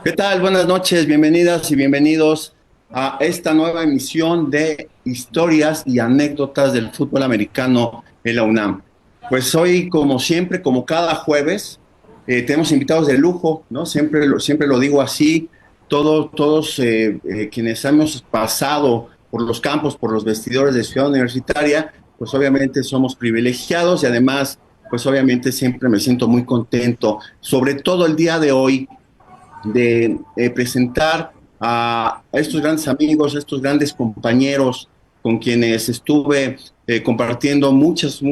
¿Qué tal? Buenas noches, bienvenidas y bienvenidos a esta nueva emisión de historias y anécdotas del fútbol americano en la UNAM. Pues hoy, como siempre, como cada jueves, tenemos invitados de lujo, ¿no? Siempre lo digo así, todos quienes hemos pasado por los campos, por los vestidores de Ciudad Universitaria, pues obviamente somos privilegiados y además, pues obviamente siempre me siento muy contento, sobre todo el día de hoy de presentar a estos grandes amigos, a estos grandes compañeros con quienes estuve compartiendo muchas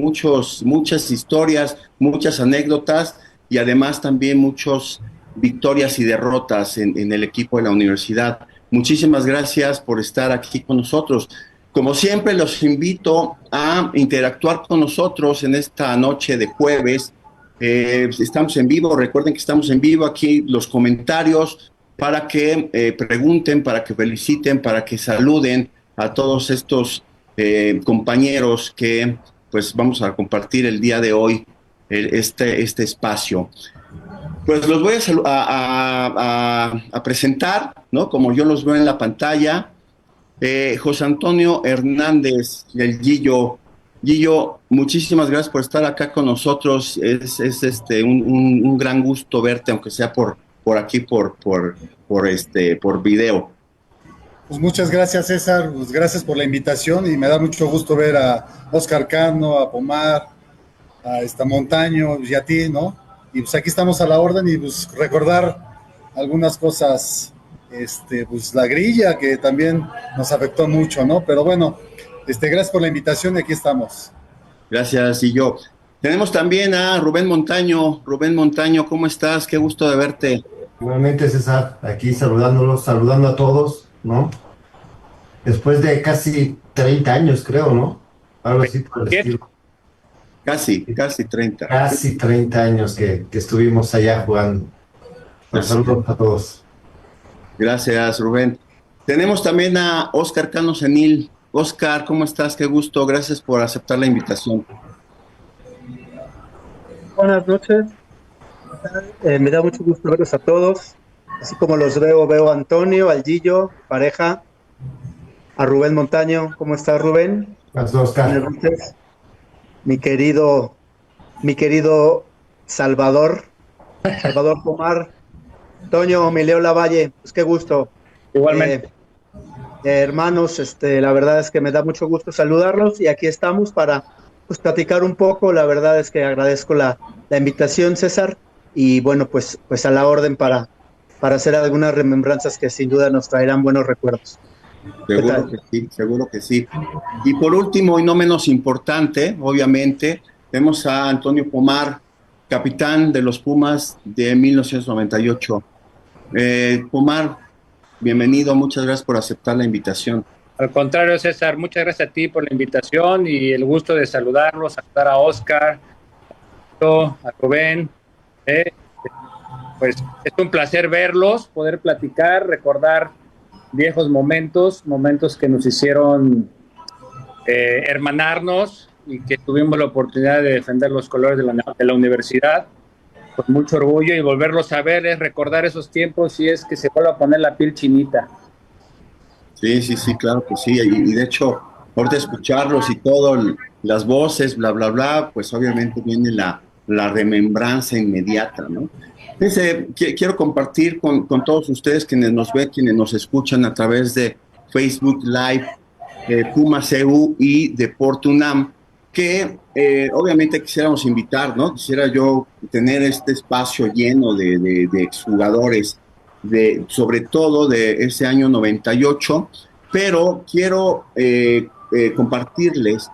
historias, muchas anécdotas y además también muchas victorias y derrotas en el equipo de la universidad. Muchísimas gracias por estar aquí con nosotros. Como siempre, los invito a interactuar con nosotros en esta noche de jueves. Estamos en vivo, recuerden que estamos en vivo aquí, los comentarios para que pregunten, para que feliciten, para que saluden a todos estos compañeros que pues vamos a compartir el día de hoy este espacio. Pues los voy a presentar, ¿no? Como yo los veo en la pantalla. José Antonio Hernández, el Gillo. Gillo, muchísimas gracias por estar acá con nosotros. Un gran gusto verte, aunque sea por aquí, por video. Pues muchas gracias, César. Pues gracias por la invitación y me da mucho gusto ver a Oscar Cano, a Pomar, a esta Montaño y a ti, ¿no? Y pues aquí estamos a la orden y pues recordar algunas cosas, pues la grilla que también nos afectó mucho, ¿no? Pero bueno, gracias por la invitación y aquí estamos. Gracias, Gillo. Tenemos también a Rubén Montaño. Rubén Montaño, ¿cómo estás? Qué gusto de verte. Igualmente, César, aquí saludándolos, saludando a todos, ¿no? Después de casi 30 años, creo, ¿no? Algo así por el Bien, estilo. Casi 30. Casi 30 años que estuvimos allá jugando. Los Así es. saludos a todos. Gracias, Rubén. Tenemos también a Oscar Cano Senil. Oscar, ¿cómo estás? Qué gusto. Gracias por aceptar la invitación. buenas noches. Me da mucho gusto verlos a todos. Así como los veo a Antonio, al Gillo, pareja, a Rubén Montaño. ¿Cómo está Rubén? Las Buenas Oscar. noches. Mi querido Salvador Pomar. Toño, mi Leo Lavalle, pues qué gusto. Eh, Igualmente. Hermanos, la verdad es que me da mucho gusto saludarlos y aquí estamos para pues platicar un poco. La verdad es que agradezco la invitación, César, y bueno, pues a la orden para hacer algunas remembranzas que sin duda nos traerán buenos recuerdos. ¿Qué Seguro tal? que sí, seguro que sí. Y por último, y no menos importante, obviamente, tenemos a Antonio Pomar, capitán de los Pumas de 1998. Pomar, bienvenido, muchas gracias por aceptar la invitación. Al contrario, César, muchas gracias a ti por la invitación y el gusto de saludarlos, saludar a Oscar, a Rubén. eh, Pues es un placer verlos, poder platicar, recordar viejos momentos, momentos que nos hicieron hermanarnos y que tuvimos la oportunidad de defender los colores de la universidad con mucho orgullo y volverlos a ver es recordar esos tiempos y es que se vuelva a poner la piel chinita. Sí, claro que sí. Y de hecho, ahorita escucharlos y todo, las voces, bla, bla, bla, pues obviamente viene la remembranza inmediata, ¿no? Fíjense, quiero compartir con todos ustedes quienes nos ven, quienes nos escuchan a través de Facebook Live, Pumas EU y Deportunam, que obviamente quisiéramos invitar, ¿no? Quisiera yo tener este espacio lleno de exjugadores, sobre todo de ese año 98, pero quiero compartirles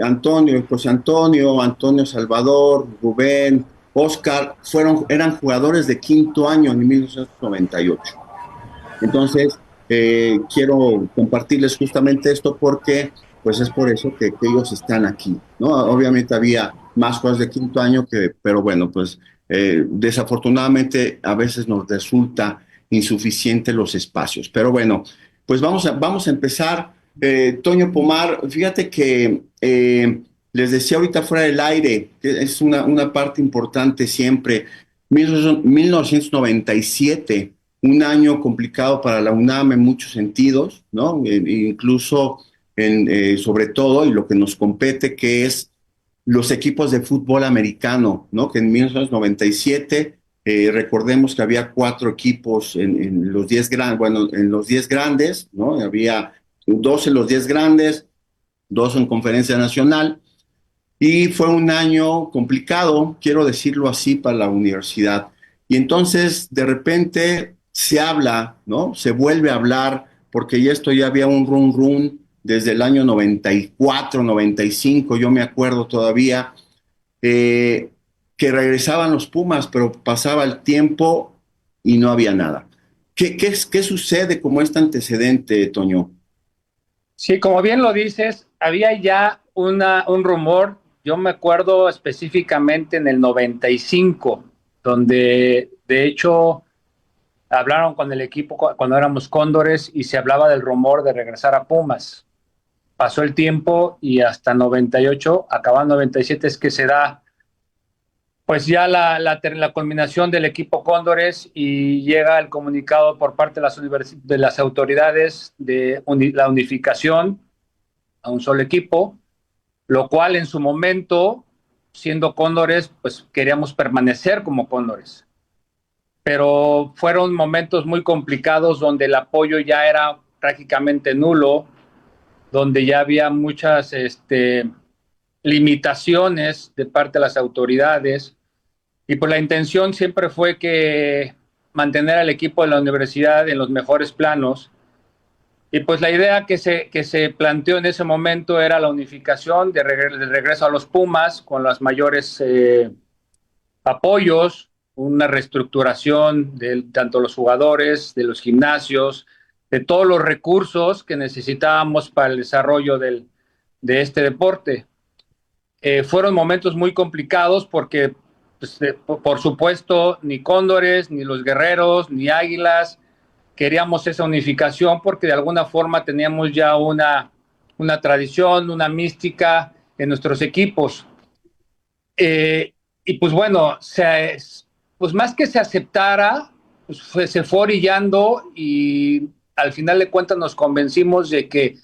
Antonio, José Antonio, Antonio Salvador, Rubén, Oscar, eran jugadores de quinto año en 1998. Entonces, quiero compartirles justamente esto porque, pues es por eso que ellos están aquí, ¿no? Obviamente había más cosas de quinto año pero bueno, pues desafortunadamente a veces nos resulta insuficiente los espacios. Pero bueno, pues vamos a empezar. Toño Pomar, fíjate que les decía ahorita fuera del aire, que es una parte importante siempre. 1997, un año complicado para la UNAM en muchos sentidos, ¿no? Incluso, sobre todo, y lo que nos compete, que es los equipos de fútbol americano, ¿no? Que en 1997, recordemos que había 4 equipos en los 10 grandes, bueno, en los 10 grandes, ¿no? Había 2 en los 10 grandes, 2 en Conferencia Nacional, y fue un año complicado, quiero decirlo así, para la universidad. Y entonces, de repente, se habla, ¿no? Se vuelve a hablar, porque esto ya había un run desde el año 94, 95, yo me acuerdo todavía, que regresaban los Pumas, pero pasaba el tiempo y no había nada. ¿Qué sucede como este antecedente, Toño? Sí, como bien lo dices, había ya un rumor, yo me acuerdo específicamente en el 95, donde de hecho hablaron con el equipo cuando éramos Cóndores y se hablaba del rumor de regresar a Pumas. Pasó el tiempo y hasta 98, acabando 97, es que se da pues ya la culminación del equipo Cóndores y llega el comunicado por parte de las autoridades de la unificación a un solo equipo, lo cual en su momento, siendo Cóndores, pues queríamos permanecer como Cóndores. Pero fueron momentos muy complicados donde el apoyo ya era prácticamente nulo, donde ya había muchas limitaciones de parte de las autoridades. Y pues la intención siempre fue que mantener al equipo de la universidad en los mejores planos. Y pues la idea que se planteó en ese momento era la unificación de regreso a los Pumas con los mayores apoyos, una reestructuración de tanto los jugadores, de los gimnasios, de todos los recursos que necesitábamos para el desarrollo de este deporte. Fueron momentos muy complicados porque, pues, por supuesto, ni Cóndores, ni los Guerreros, ni Águilas queríamos esa unificación porque de alguna forma teníamos ya una tradición, una mística en nuestros equipos. Y pues bueno, pues más que se aceptara, pues se fue orillando y al final de cuentas nos convencimos de que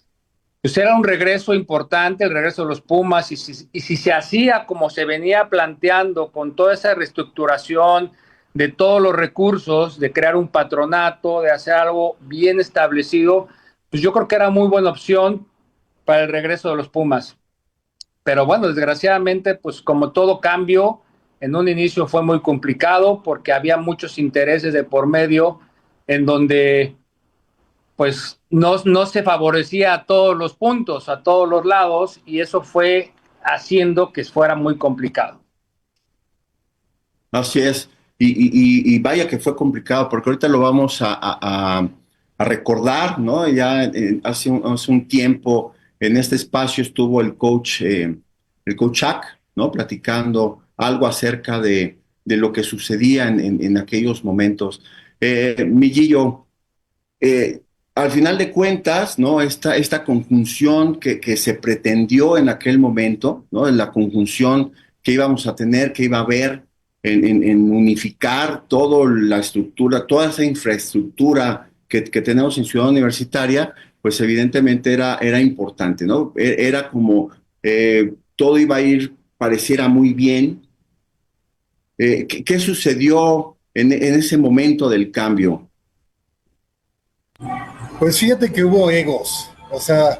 pues era un regreso importante, el regreso de los Pumas, y si se hacía como se venía planteando con toda esa reestructuración de todos los recursos, de crear un patronato, de hacer algo bien establecido, pues yo creo que era muy buena opción para el regreso de los Pumas. Pero bueno, desgraciadamente, pues como todo cambio, en un inicio fue muy complicado porque había muchos intereses de por medio en donde pues no se favorecía a todos los puntos, a todos los lados, y eso fue haciendo que fuera muy complicado. Así es, y vaya que fue complicado, porque ahorita lo vamos a recordar, ¿no? Ya hace un tiempo en este espacio estuvo el coach Chuck, ¿no? Platicando algo acerca de lo que sucedía en aquellos momentos. Millillo, al final de cuentas, ¿no? Esta conjunción que se pretendió en aquel momento, ¿no? La conjunción que íbamos a tener, que iba a haber en unificar toda la estructura, toda esa infraestructura que tenemos en Ciudad Universitaria, pues evidentemente era importante, ¿no? Era como todo iba a ir, pareciera muy bien. ¿Qué sucedió en ese momento del cambio? Pues fíjate que hubo egos, o sea,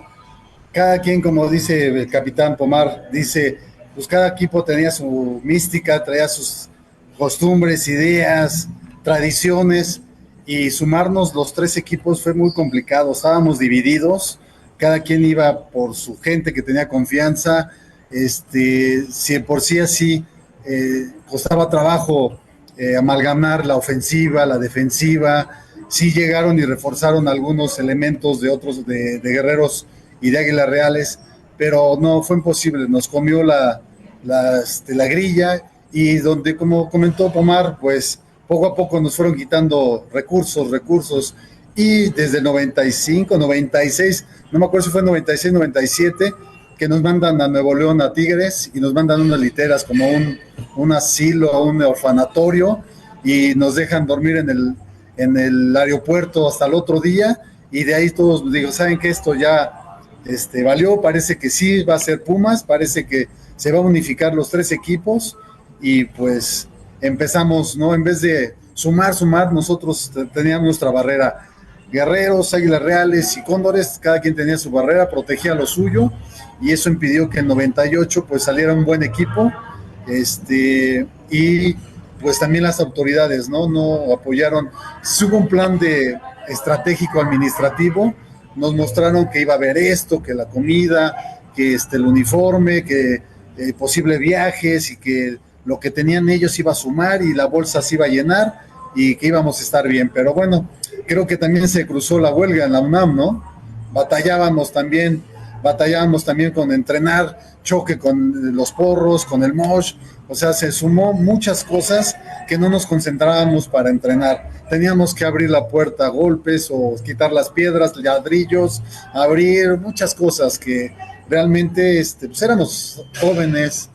cada quien, como dice el capitán Pomar, dice, pues cada equipo tenía su mística, traía sus costumbres, ideas, tradiciones, y sumarnos los 3 equipos fue muy complicado, estábamos divididos, cada quien iba por su gente que tenía confianza, si por sí así costaba trabajo amalgamar la ofensiva, la defensiva. Sí llegaron y reforzaron algunos elementos de otros, de Guerreros y de Águilas Reales, pero no, fue imposible, nos comió la grilla, y donde, como comentó Pomar, pues poco a poco nos fueron quitando recursos, y desde 95, 96, no me acuerdo si fue 96, 97, que nos mandan a Nuevo León a Tigres y nos mandan unas literas como un asilo, un orfanatorio, y nos dejan dormir en el aeropuerto hasta el otro día, y de ahí todos digo, ¿saben qué? Esto ya valió, parece que sí va a ser Pumas, parece que se va a unificar los 3 equipos, y pues empezamos, ¿no? En vez de sumar, nosotros teníamos nuestra barrera. Guerreros, Águilas Reales y Cóndores, cada quien tenía su barrera, protegía lo suyo, y eso impidió que en 98 pues saliera un buen equipo, y pues también las autoridades no apoyaron. Si hubo un plan de estratégico administrativo, nos mostraron que iba a haber esto, que la comida, que el uniforme, que posible viajes, y que lo que tenían ellos iba a sumar y la bolsa se iba a llenar y que íbamos a estar bien. Pero bueno, creo que también se cruzó la huelga en la UNAM, ¿no? Batallábamos también con entrenar, choque con los porros, con el mosh, o sea, se sumó muchas cosas que no nos concentrábamos para entrenar. Teníamos que abrir la puerta a golpes o quitar las piedras, ladrillos, abrir muchas cosas que realmente pues éramos jóvenes,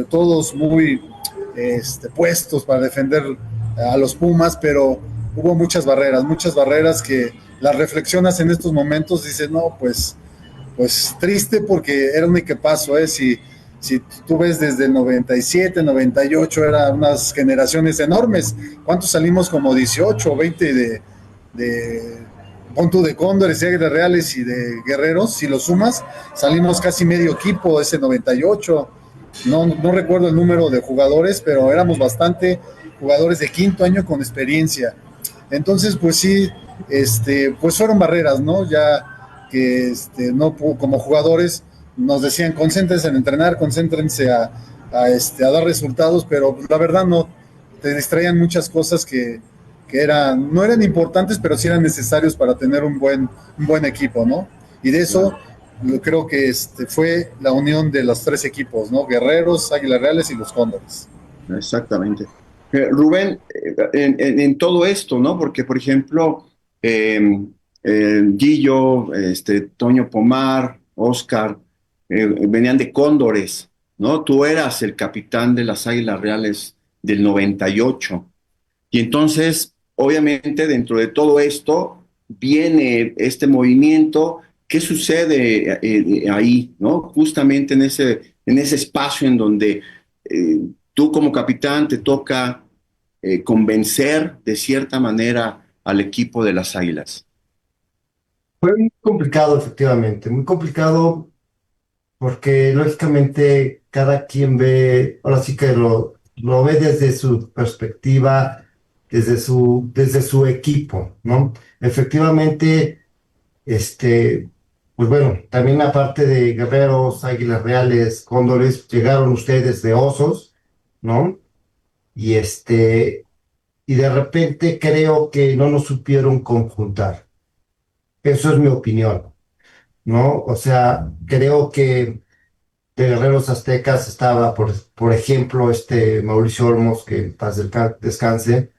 todos muy puestos para defender a los Pumas, pero hubo muchas barreras que las reflexionas en estos momentos, dices, no, pues triste, porque era un equipazo, si tú ves desde el 97, 98, eran unas generaciones enormes. ¿Cuántos salimos? Como 18 o 20 pon tú, de Cóndores, de Águilas Reales y de Guerreros. Si lo sumas, salimos casi medio equipo ese 98. No recuerdo el número de jugadores, pero éramos bastante jugadores de quinto año con experiencia. Entonces, pues sí, pues fueron barreras, ¿no? Ya que no, como jugadores nos decían, concéntrense en entrenar, concéntrense a dar resultados, pero la verdad no, te distraían muchas cosas que no eran importantes, pero sí eran necesarios para tener un buen equipo, ¿no? Y de eso creo que fue la unión de los 3 equipos, ¿no? Guerreros, Águilas Reales y los Cóndores. Exactamente. Rubén, en todo esto, ¿no? Porque, por ejemplo, Gillo, Toño Pomar, Oscar, venían de Cóndores, ¿no? Tú eras el capitán de las Águilas Reales del 98. Y entonces, obviamente, dentro de todo esto, viene este movimiento. ¿Qué sucede ahí, ¿no? Justamente en ese espacio en donde tú como capitán te toca convencer de cierta manera al equipo de las Águilas. Fue muy complicado, efectivamente, muy complicado porque lógicamente cada quien ve, ahora sí que lo ve desde su perspectiva, desde su equipo, ¿no? Efectivamente, pues bueno, también aparte de Guerreros, Águilas Reales, Cóndores, llegaron ustedes de Osos, ¿no? Y y de repente creo que no nos supieron conjuntar. Eso es mi opinión, ¿no? O sea, creo que de Guerreros Aztecas estaba, por ejemplo, Mauricio Olmos, que en paz descanse,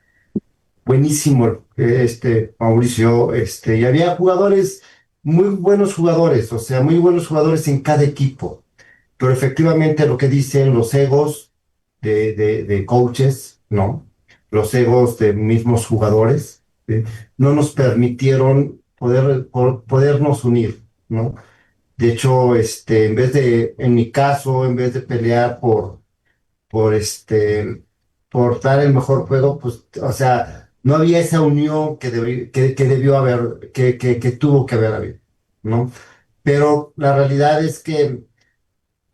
buenísimo Mauricio, y había jugadores, muy buenos jugadores, o sea, muy buenos jugadores en cada equipo, pero efectivamente lo que dicen los egos de coaches, ¿no? Los egos de mismos jugadores, ¿sí? No nos permitieron podernos unir, ¿no? De hecho, en mi caso, en vez de pelear por por dar el mejor juego, pues, o sea, no había esa unión que debió haber, que tuvo que haber habido, ¿no? Pero la realidad es que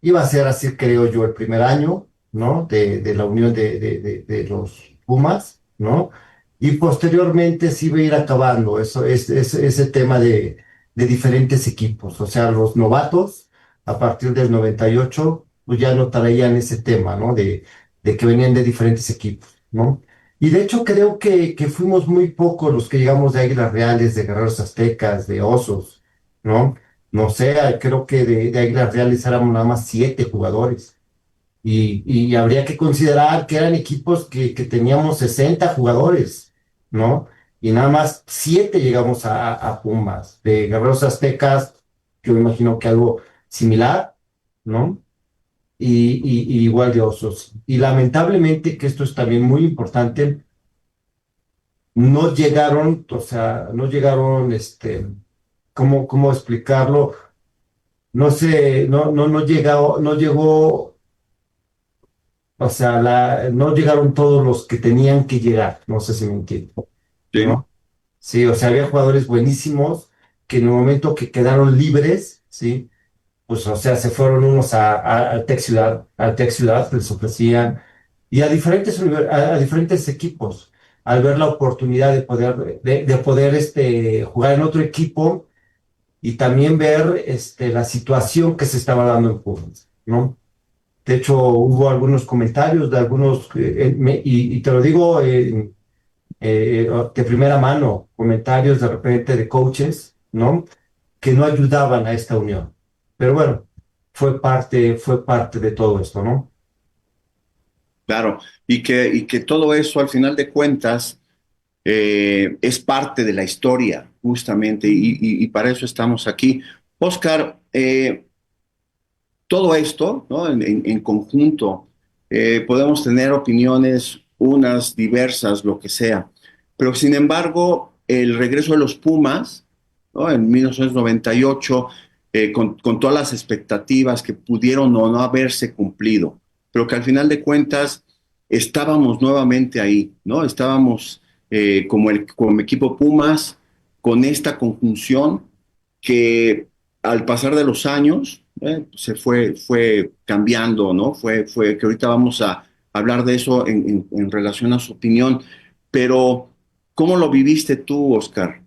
iba a ser así, creo yo, el primer año, ¿no? De la unión de los Pumas, ¿no? Y posteriormente se iba a ir acabando ese tema de diferentes equipos. O sea, los novatos, a partir del 98, pues ya no traían ese tema, ¿no? De que venían de diferentes equipos, ¿no? Y de hecho creo que fuimos muy pocos los que llegamos de Águilas Reales, de Guerreros Aztecas, de Osos, ¿no? No sé, creo que de Águilas Reales éramos nada más 7 jugadores. Y habría que considerar que eran equipos que teníamos 60 jugadores, ¿no? Y nada más 7 llegamos a Pumas. De Guerreros Aztecas, yo me imagino que algo similar, ¿no? Y igual de Osos. Y lamentablemente, que esto es también muy importante, no llegaron, o sea, no llegaron, ¿cómo explicarlo? No sé, no llegó, o sea, no llegaron todos los que tenían que llegar, no sé si me entiendo, Sí, ¿no? Sí, o sea, había jugadores buenísimos que en el momento que quedaron libres, ¿sí? Pues, o sea, se fueron unos al Tec Ciudad, les ofrecían, y a diferentes equipos, al ver la oportunidad de poder jugar en otro equipo y también ver la situación que se estaba dando en Pumas, ¿no? De hecho, hubo algunos comentarios de algunos, y te lo digo de primera mano, comentarios de repente de coaches, ¿no? Que no ayudaban a esta unión. Pero bueno, fue parte de todo esto, ¿no? claro. Y que todo eso, al final de cuentas, es parte de la historia, justamente, y para eso estamos aquí. Oscar, todo esto, ¿no? En conjunto, podemos tener opiniones, unas diversas, lo que sea, pero sin embargo, el regreso de los Pumas, ¿no? En 1998, con todas las expectativas que pudieron o no haberse cumplido, pero que al final de cuentas estábamos nuevamente ahí, ¿no? Estábamos como equipo Pumas, con esta conjunción que al pasar de los años fue cambiando, ¿no? Fue que ahorita vamos a hablar de eso en relación a su opinión, pero ¿cómo lo viviste tú, Oscar?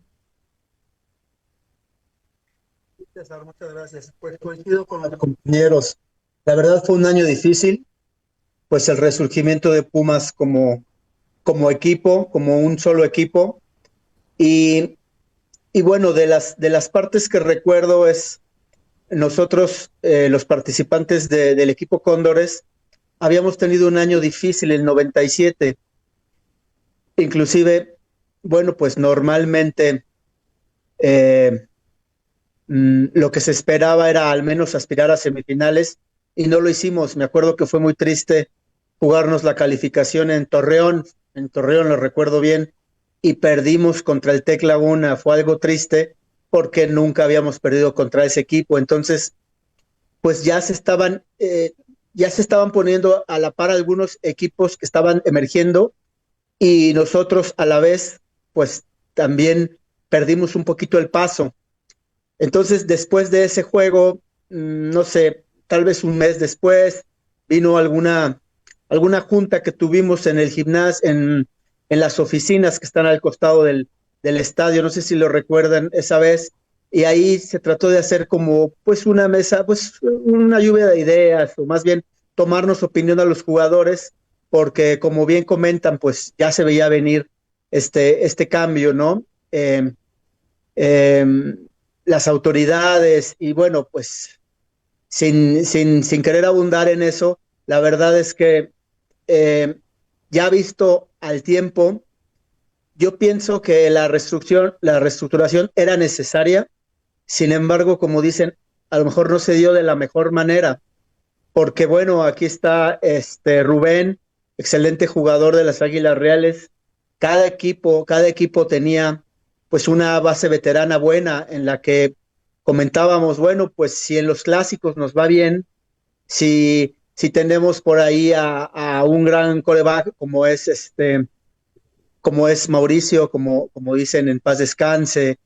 César, muchas gracias. Pues coincido con los compañeros. La verdad fue un año difícil, pues el resurgimiento de Pumas como equipo, como un solo equipo. Y, y bueno, de las partes que recuerdo es nosotros, los participantes del equipo Cóndores, habíamos tenido un año difícil, el 97. Inclusive, bueno, pues normalmente eh, lo que se esperaba era al menos aspirar a semifinales y no lo hicimos. Me acuerdo que fue muy triste jugarnos la calificación en Torreón lo recuerdo bien, y perdimos contra el Tec Laguna. Fue algo triste porque nunca habíamos perdido contra ese equipo. Entonces, pues ya se estaban poniendo a la par algunos equipos que estaban emergiendo y nosotros a la vez, pues también perdimos un poquito el paso. Entonces, después de ese juego, no sé, tal vez un mes después, vino alguna junta que tuvimos en el gimnasio, en las oficinas que están al costado del estadio, no sé si lo recuerdan esa vez, y ahí se trató de hacer como pues una mesa, pues una lluvia de ideas, o más bien tomarnos opinión a los jugadores, porque como bien comentan, pues ya se veía venir este cambio, ¿no? Eh, las autoridades y bueno, pues sin querer abundar en eso, la verdad es que eh, ya visto al tiempo, yo pienso que la reestructuración era necesaria. Sin embargo, como dicen, a lo mejor no se dio de la mejor manera, porque bueno, aquí está Rubén, excelente jugador de las Águilas Reales. Cada equipo tenía pues una base veterana buena en la que comentábamos, bueno, pues si en los clásicos nos va bien, si tenemos por ahí a un gran coreback como es Mauricio, como dicen, en paz descanse,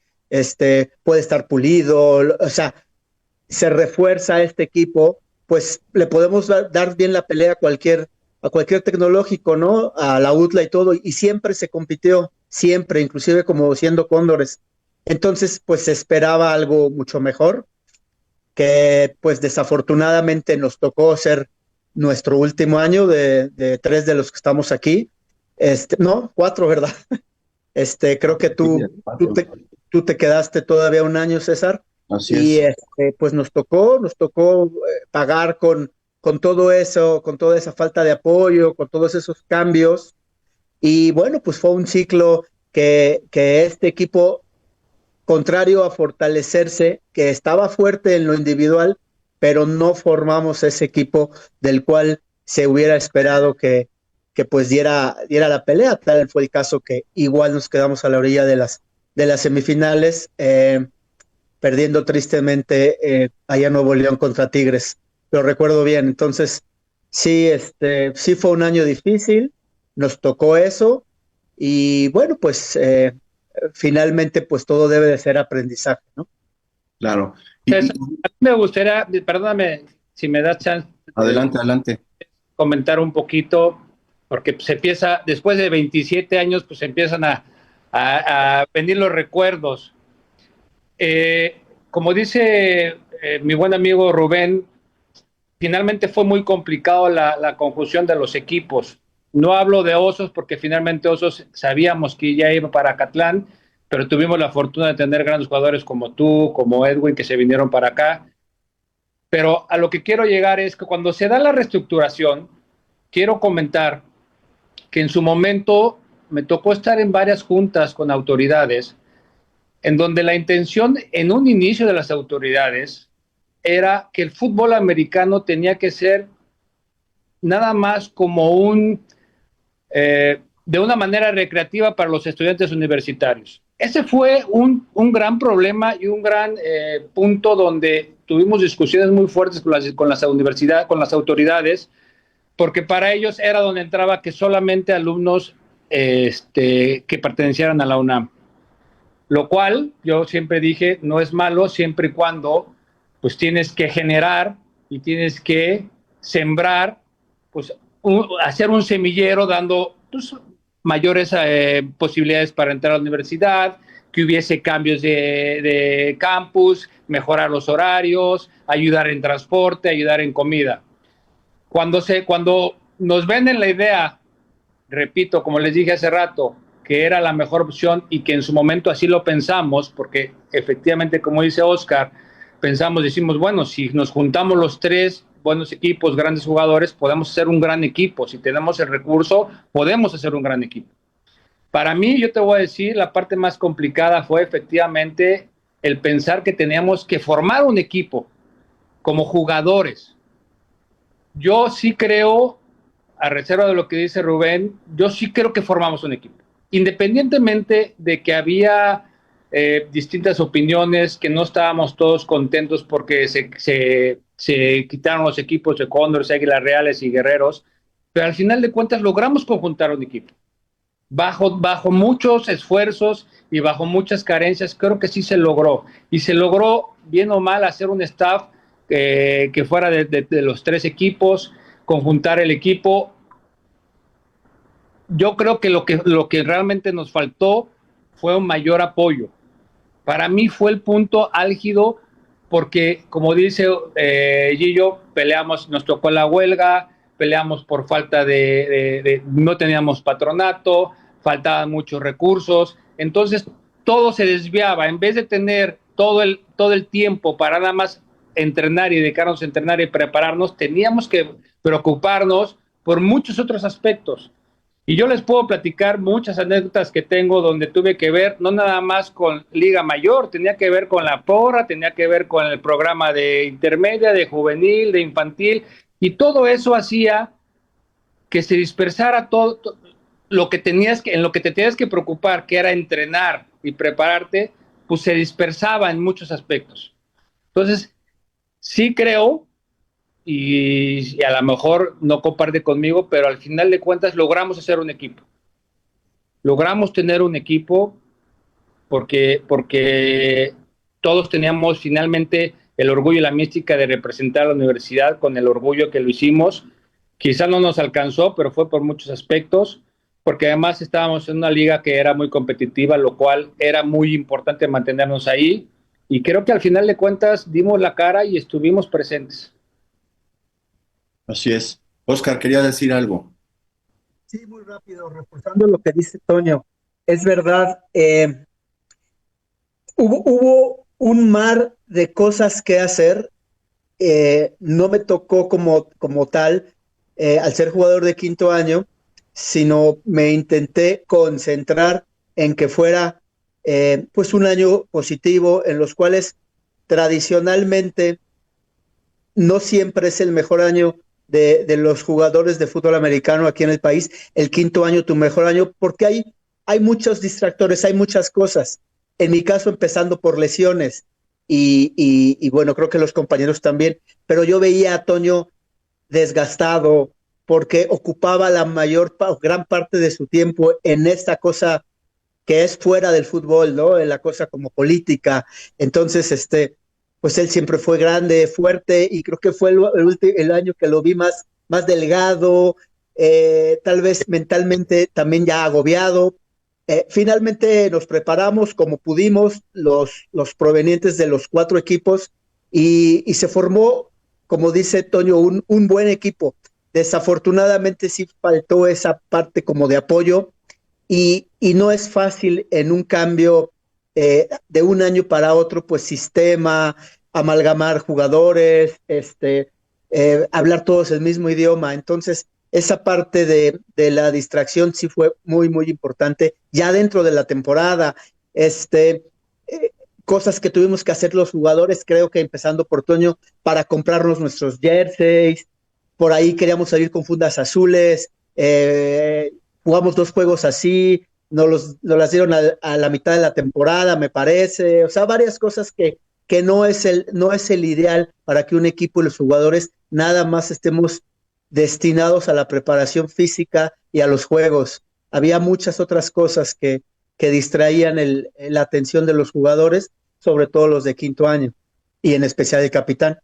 puede estar Pulido, o sea, se refuerza este equipo, pues le podemos dar bien la pelea a cualquier tecnológico, ¿no? A la UTLA y todo, y siempre se compitió, siempre, inclusive como siendo Cóndores. Entonces, pues se esperaba algo mucho mejor, que pues desafortunadamente nos tocó ser nuestro último año de tres de los que estamos aquí. No, cuatro, ¿verdad? Creo que Sí, tú te quedaste todavía un año, César, así y es. pues nos tocó pagar con todo eso, con toda esa falta de apoyo, con todos esos cambios. Y bueno, pues fue un ciclo que este equipo, contrario a fortalecerse, que estaba fuerte en lo individual, pero no formamos ese equipo del cual se hubiera esperado que pues diera la pelea. Tal fue el caso que igual nos quedamos a la orilla de las semifinales, perdiendo tristemente allá en Nuevo León contra Tigres. Lo recuerdo bien. Entonces, sí, sí fue un año difícil, nos tocó eso, y bueno, pues finalmente pues todo debe de ser aprendizaje, ¿no? Claro. Entonces, a mí me gustaría, perdóname si me das chance, Adelante, adelante. comentar un poquito, porque se empieza, después de 27 años, pues empiezan a venir los recuerdos. Como dice mi buen amigo Rubén, finalmente fue muy complicado la conjunción de los equipos. No hablo de Osos porque finalmente Osos sabíamos que ya iba para Acatlán, pero tuvimos la fortuna de tener grandes jugadores como tú, como Edwin, que se vinieron para acá. Pero a lo que quiero llegar es que cuando se da la reestructuración, quiero comentar que en su momento me tocó estar en varias juntas con autoridades, en donde la intención en un inicio de las autoridades era que el fútbol americano tenía que ser nada más como de una manera recreativa para los estudiantes universitarios. Ese fue un gran problema y un gran punto donde tuvimos discusiones muy fuertes con las universidades, con las autoridades, porque para ellos era donde entraba que solamente alumnos que pertenecieran a la UNAM. Lo cual yo siempre dije no es malo siempre y cuando pues tienes que generar y tienes que sembrar, pues hacer un semillero dando pues, mayores posibilidades para entrar a la universidad, que hubiese cambios de campus, mejorar los horarios, ayudar en transporte, ayudar en comida. Cuando nos venden la idea, repito, como les dije hace rato, que era la mejor opción y que en su momento así lo pensamos, porque efectivamente, como dice Oscar, decimos, bueno, si nos juntamos los tres buenos equipos, grandes jugadores, podemos hacer un gran equipo. Si tenemos el recurso, podemos hacer un gran equipo. Para mí, yo te voy a decir, la parte más complicada fue efectivamente el pensar que teníamos que formar un equipo como jugadores. Yo sí creo, a reserva de lo que dice Rubén, yo sí creo que formamos un equipo. Independientemente de que había distintas opiniones, que no estábamos todos contentos porque se quitaron los equipos de Cóndores, Águilas Reales y Guerreros, pero al final de cuentas logramos conjuntar un equipo. Bajo muchos esfuerzos y bajo muchas carencias, creo que sí se logró. Y se logró, bien o mal, hacer un staff que fuera de los tres equipos, conjuntar el equipo. Yo creo que lo que realmente nos faltó fue un mayor apoyo. Para mí fue el punto álgido porque, como dice Gillo, peleamos, nos tocó la huelga, peleamos por falta no teníamos patronato, faltaban muchos recursos, entonces todo se desviaba. En vez de tener todo el tiempo para nada más entrenar y dedicarnos a entrenar y prepararnos, teníamos que preocuparnos por muchos otros aspectos. Y yo les puedo platicar muchas anécdotas que tengo donde tuve que ver, no nada más con Liga Mayor, tenía que ver con la porra, tenía que ver con el programa de intermedia, de juvenil, de infantil, y todo eso hacía que se dispersara todo lo que en lo que te tenías que preocupar, que era entrenar y prepararte, pues se dispersaba en muchos aspectos. Entonces, sí creo, y a lo mejor no comparte conmigo, pero al final de cuentas logramos hacer un equipo. Logramos tener un equipo porque todos teníamos finalmente el orgullo y la mística de representar a la universidad con el orgullo que lo hicimos. Quizá no nos alcanzó, pero fue por muchos aspectos, porque además estábamos en una liga que era muy competitiva, lo cual era muy importante mantenernos ahí. Y creo que al final de cuentas dimos la cara y estuvimos presentes. Así es. Oscar, quería decir algo. Sí, muy rápido, reforzando lo que dice Toño. Es verdad, hubo un mar de cosas que hacer. No me tocó como tal, al ser jugador de quinto año, sino me intenté concentrar en que fuera pues un año positivo, en los cuales tradicionalmente no siempre es el mejor año de los jugadores de fútbol americano aquí en el país, el quinto año tu mejor año, porque hay muchos distractores, hay muchas cosas. En mi caso, empezando por lesiones, y bueno, creo que los compañeros también, pero yo veía a Toño desgastado porque ocupaba gran parte de su tiempo en esta cosa que es fuera del fútbol, ¿no? En la cosa como política. Entonces, pues él siempre fue grande, fuerte, y creo que fue el año que lo vi más delgado, tal vez mentalmente también ya agobiado. Finalmente nos preparamos como pudimos, los provenientes de los 4 equipos, y se formó, como dice Toño, un buen equipo. Desafortunadamente sí faltó esa parte como de apoyo, y no es fácil en un cambio de un año para otro, pues sistema, amalgamar jugadores, hablar todos el mismo idioma. Entonces, esa parte de la distracción sí fue muy, muy importante. Ya dentro de la temporada, eh, cosas que tuvimos que hacer los jugadores, creo que empezando por Toño, para comprarnos nuestros jerseys, por ahí queríamos salir con fundas azules, jugamos 2 juegos así, nos las dieron a la mitad de la temporada, me parece. O sea, varias cosas que no es el ideal para que un equipo y los jugadores nada más estemos destinados a la preparación física y a los juegos. Había muchas otras cosas que distraían la atención de los jugadores, sobre todo los de quinto año, y en especial el capitán.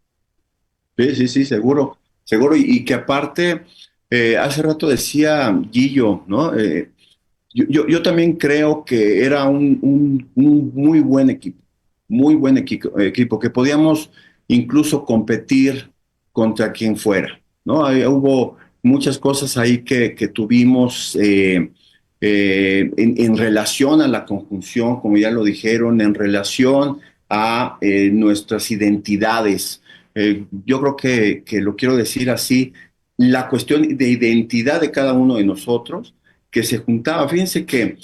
Sí, sí, sí, seguro, seguro. Y que aparte, hace rato decía Guillo, ¿no? Yo también creo que era un muy buen equipo, que podíamos incluso competir contra quien fuera, ¿no? Hubo muchas cosas ahí que tuvimos en relación a la conjunción, como ya lo dijeron, en relación a nuestras identidades. Yo creo que lo quiero decir así, la cuestión de identidad de cada uno de nosotros que se juntaba. Fíjense que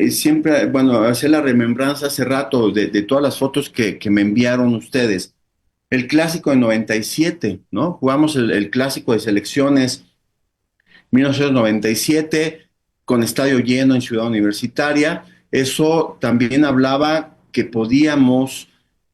siempre, bueno, hacer la remembranza hace rato de todas las fotos que me enviaron ustedes. El clásico de 97, ¿no? Jugamos el clásico de selecciones 1997 con estadio lleno en Ciudad Universitaria. Eso también hablaba que podíamos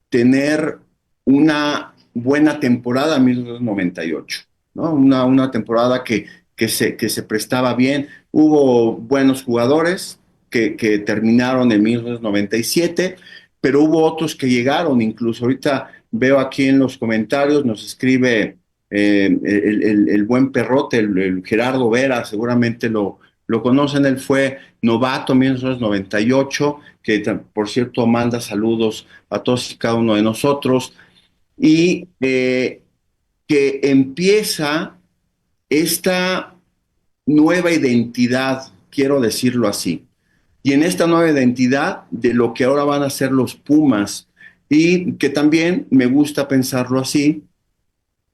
tener una buena temporada en 1998, ¿no? Una temporada que se prestaba bien. Hubo buenos jugadores que terminaron en 1997, pero hubo otros que llegaron. Incluso ahorita veo aquí en los comentarios, nos escribe el buen Perrote, el Gerardo Vera, seguramente lo conocen. Él fue novato en 1998, que por cierto manda saludos a todos y cada uno de nosotros, y que empieza esta nueva identidad, quiero decirlo así. Y en esta nueva identidad de lo que ahora van a ser los Pumas, y que también me gusta pensarlo así,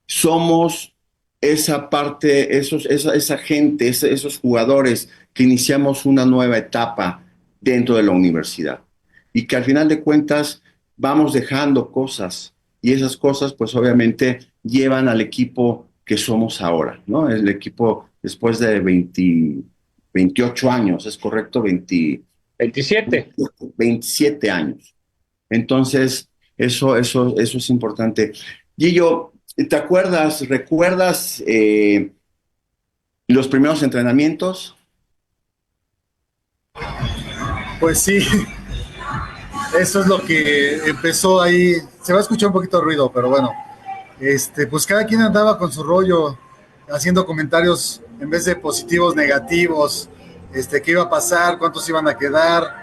somos esa parte, esa gente, esos jugadores que iniciamos una nueva etapa dentro de la universidad y que al final de cuentas vamos dejando cosas, y esas cosas pues obviamente llevan al equipo que somos ahora, ¿no? El equipo después de 28 años, ¿es correcto? 27. 27 años. Entonces, eso es importante. Gillo, recuerdas los primeros entrenamientos? Pues sí, eso es lo que empezó ahí. Se va a escuchar un poquito de ruido, pero bueno, pues cada quien andaba con su rollo, haciendo comentarios en vez de positivos, negativos, qué iba a pasar, cuántos iban a quedar.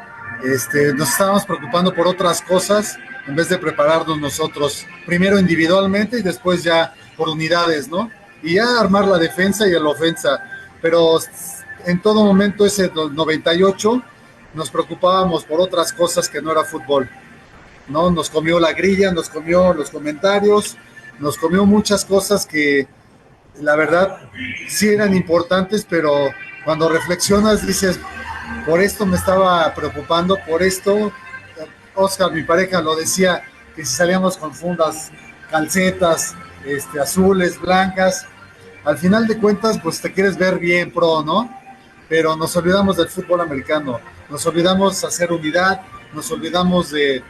Nos estábamos preocupando por otras cosas en vez de prepararnos nosotros, primero individualmente y después ya por unidades, ¿no? Y ya armar la defensa y la ofensa. Pero en todo momento ese 98 nos preocupábamos por otras cosas que no era fútbol, ¿no? Nos comió la grilla, nos comió los comentarios, nos comió muchas cosas que la verdad sí eran importantes, pero cuando reflexionas dices, por esto me estaba preocupando, por esto. Oscar, mi pareja, lo decía, que si salíamos con fundas, calcetas, azules, blancas. Al final de cuentas, pues te quieres ver bien pro, ¿no? Pero nos olvidamos del fútbol americano, nos olvidamos hacer unidad, nos olvidamos de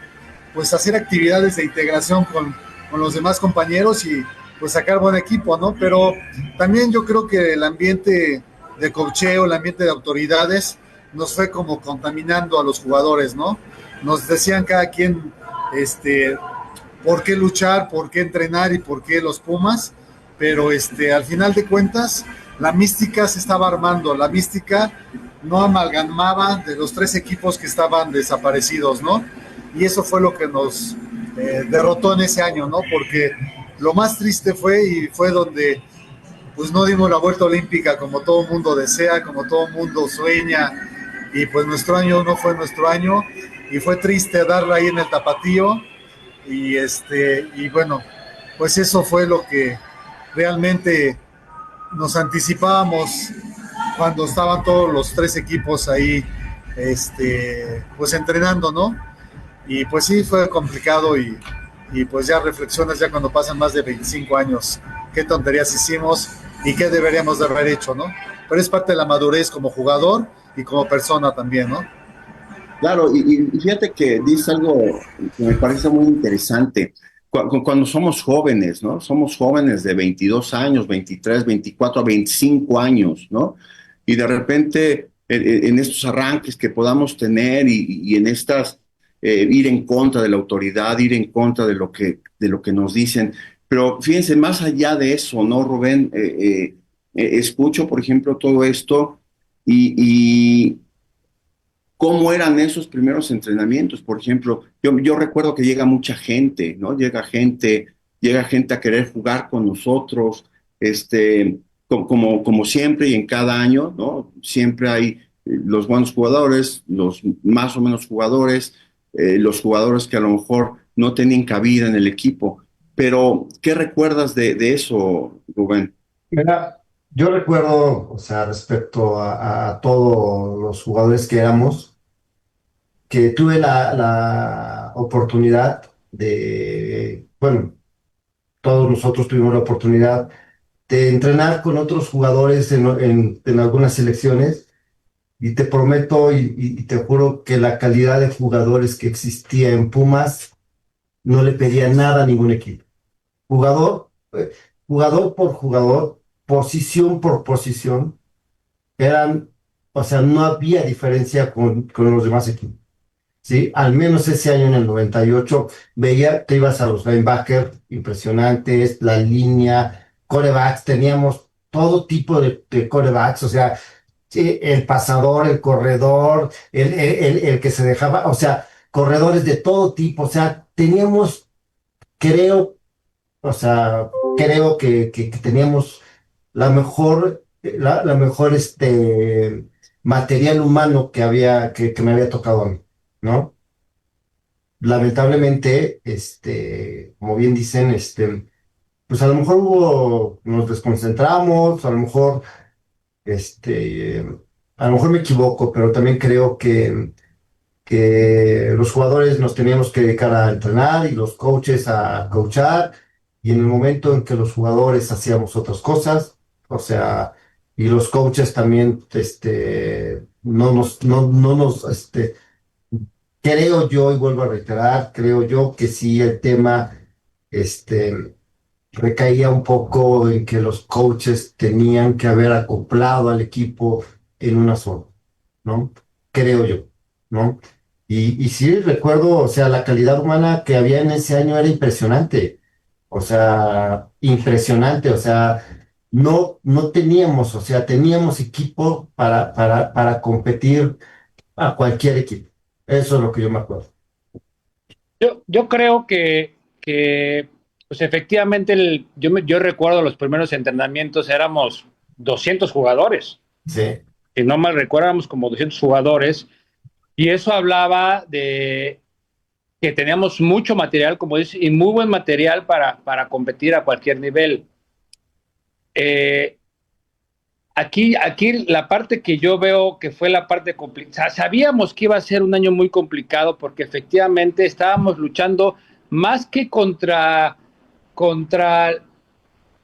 pues hacer actividades de integración con los demás compañeros y pues sacar buen equipo, ¿no? Pero también yo creo que el ambiente de coacheo, el ambiente de autoridades nos fue como contaminando a los jugadores, ¿no? Nos decían cada quien por qué luchar, por qué entrenar y por qué los Pumas, pero al final de cuentas la mística se estaba armando, la mística no amalgamaba de los 3 equipos que estaban desaparecidos, ¿no? Y eso fue lo que nos derrotó en ese año, ¿no? Porque lo más triste fue donde pues no dimos la vuelta olímpica como todo el mundo desea, como todo el mundo sueña, y pues nuestro año no fue nuestro año, y fue triste darla ahí en el tapatío, y bueno, pues eso fue lo que realmente nos anticipábamos cuando estaban todos los 3 equipos ahí, pues entrenando, ¿no? Y pues sí, fue complicado y pues ya reflexionas ya cuando pasan más de 25 años, qué tonterías hicimos y qué deberíamos de haber hecho, ¿no? Pero es parte de la madurez como jugador y como persona también, ¿no? Claro, y fíjate que dices algo que me parece muy interesante. Cuando somos jóvenes, ¿no? Somos jóvenes de 22 años, 23, 24 a 25 años, ¿no? Y de repente en estos arranques que podamos tener y en estas, ir en contra de la autoridad, ir en contra de lo que nos dicen. Pero fíjense, más allá de eso, ¿no, Rubén? Escucho, por ejemplo, todo esto y cómo eran esos primeros entrenamientos. Por ejemplo, yo recuerdo que llega mucha gente, ¿no? Llega gente a querer jugar con nosotros, como siempre y en cada año, ¿no? Siempre hay los buenos jugadores, los más o menos jugadores, los jugadores que a lo mejor no tenían cabida en el equipo. Pero, ¿qué recuerdas de eso, Rubén? Mira, yo recuerdo, o sea, respecto a todos los jugadores que éramos, que tuve la oportunidad bueno, todos nosotros tuvimos la oportunidad de entrenar con otros jugadores en algunas selecciones y te prometo y te juro que la calidad de jugadores que existía en Pumas no le pedía nada a ningún equipo. Jugador, jugador por jugador, posición por posición, eran, o sea, no había diferencia con los demás equipos. Sí, al menos ese año en el 98 te ibas a los linebackers impresionantes, la línea, corebacks, teníamos todo tipo de corebacks, o sea, sí, el pasador, el corredor, el que se dejaba, o sea, corredores de todo tipo, o sea, teníamos, creo, o sea, creo que teníamos la mejor material humano que me había tocado a mí, ¿no? Lamentablemente, como bien dicen, pues a lo mejor nos desconcentramos, a lo mejor me equivoco, pero también creo que los jugadores nos teníamos que dedicar a entrenar y los coaches a coachar, y en el momento en que los jugadores hacíamos otras cosas, o sea, y los coaches también, no nos, creo yo, y vuelvo a reiterar, creo yo que sí el tema, este, recaía un poco en que los coaches tenían que haber acoplado al equipo en una zona, ¿no? Creo yo, ¿no? Y sí recuerdo, o sea, la calidad humana que había en ese año era impresionante, o sea, impresionante, o sea, no teníamos, o sea, teníamos equipo para competir a cualquier equipo. Eso es lo que yo me acuerdo. Yo creo que pues efectivamente, yo recuerdo los primeros entrenamientos, éramos 200 jugadores. Sí, Si no mal recuerdo, éramos como 200 jugadores. Y eso hablaba de que teníamos mucho material, como dices, y muy buen material para competir a cualquier nivel. Aquí la parte que yo veo que fue la parte complicada, sabíamos que iba a ser un año muy complicado porque efectivamente estábamos luchando más que contra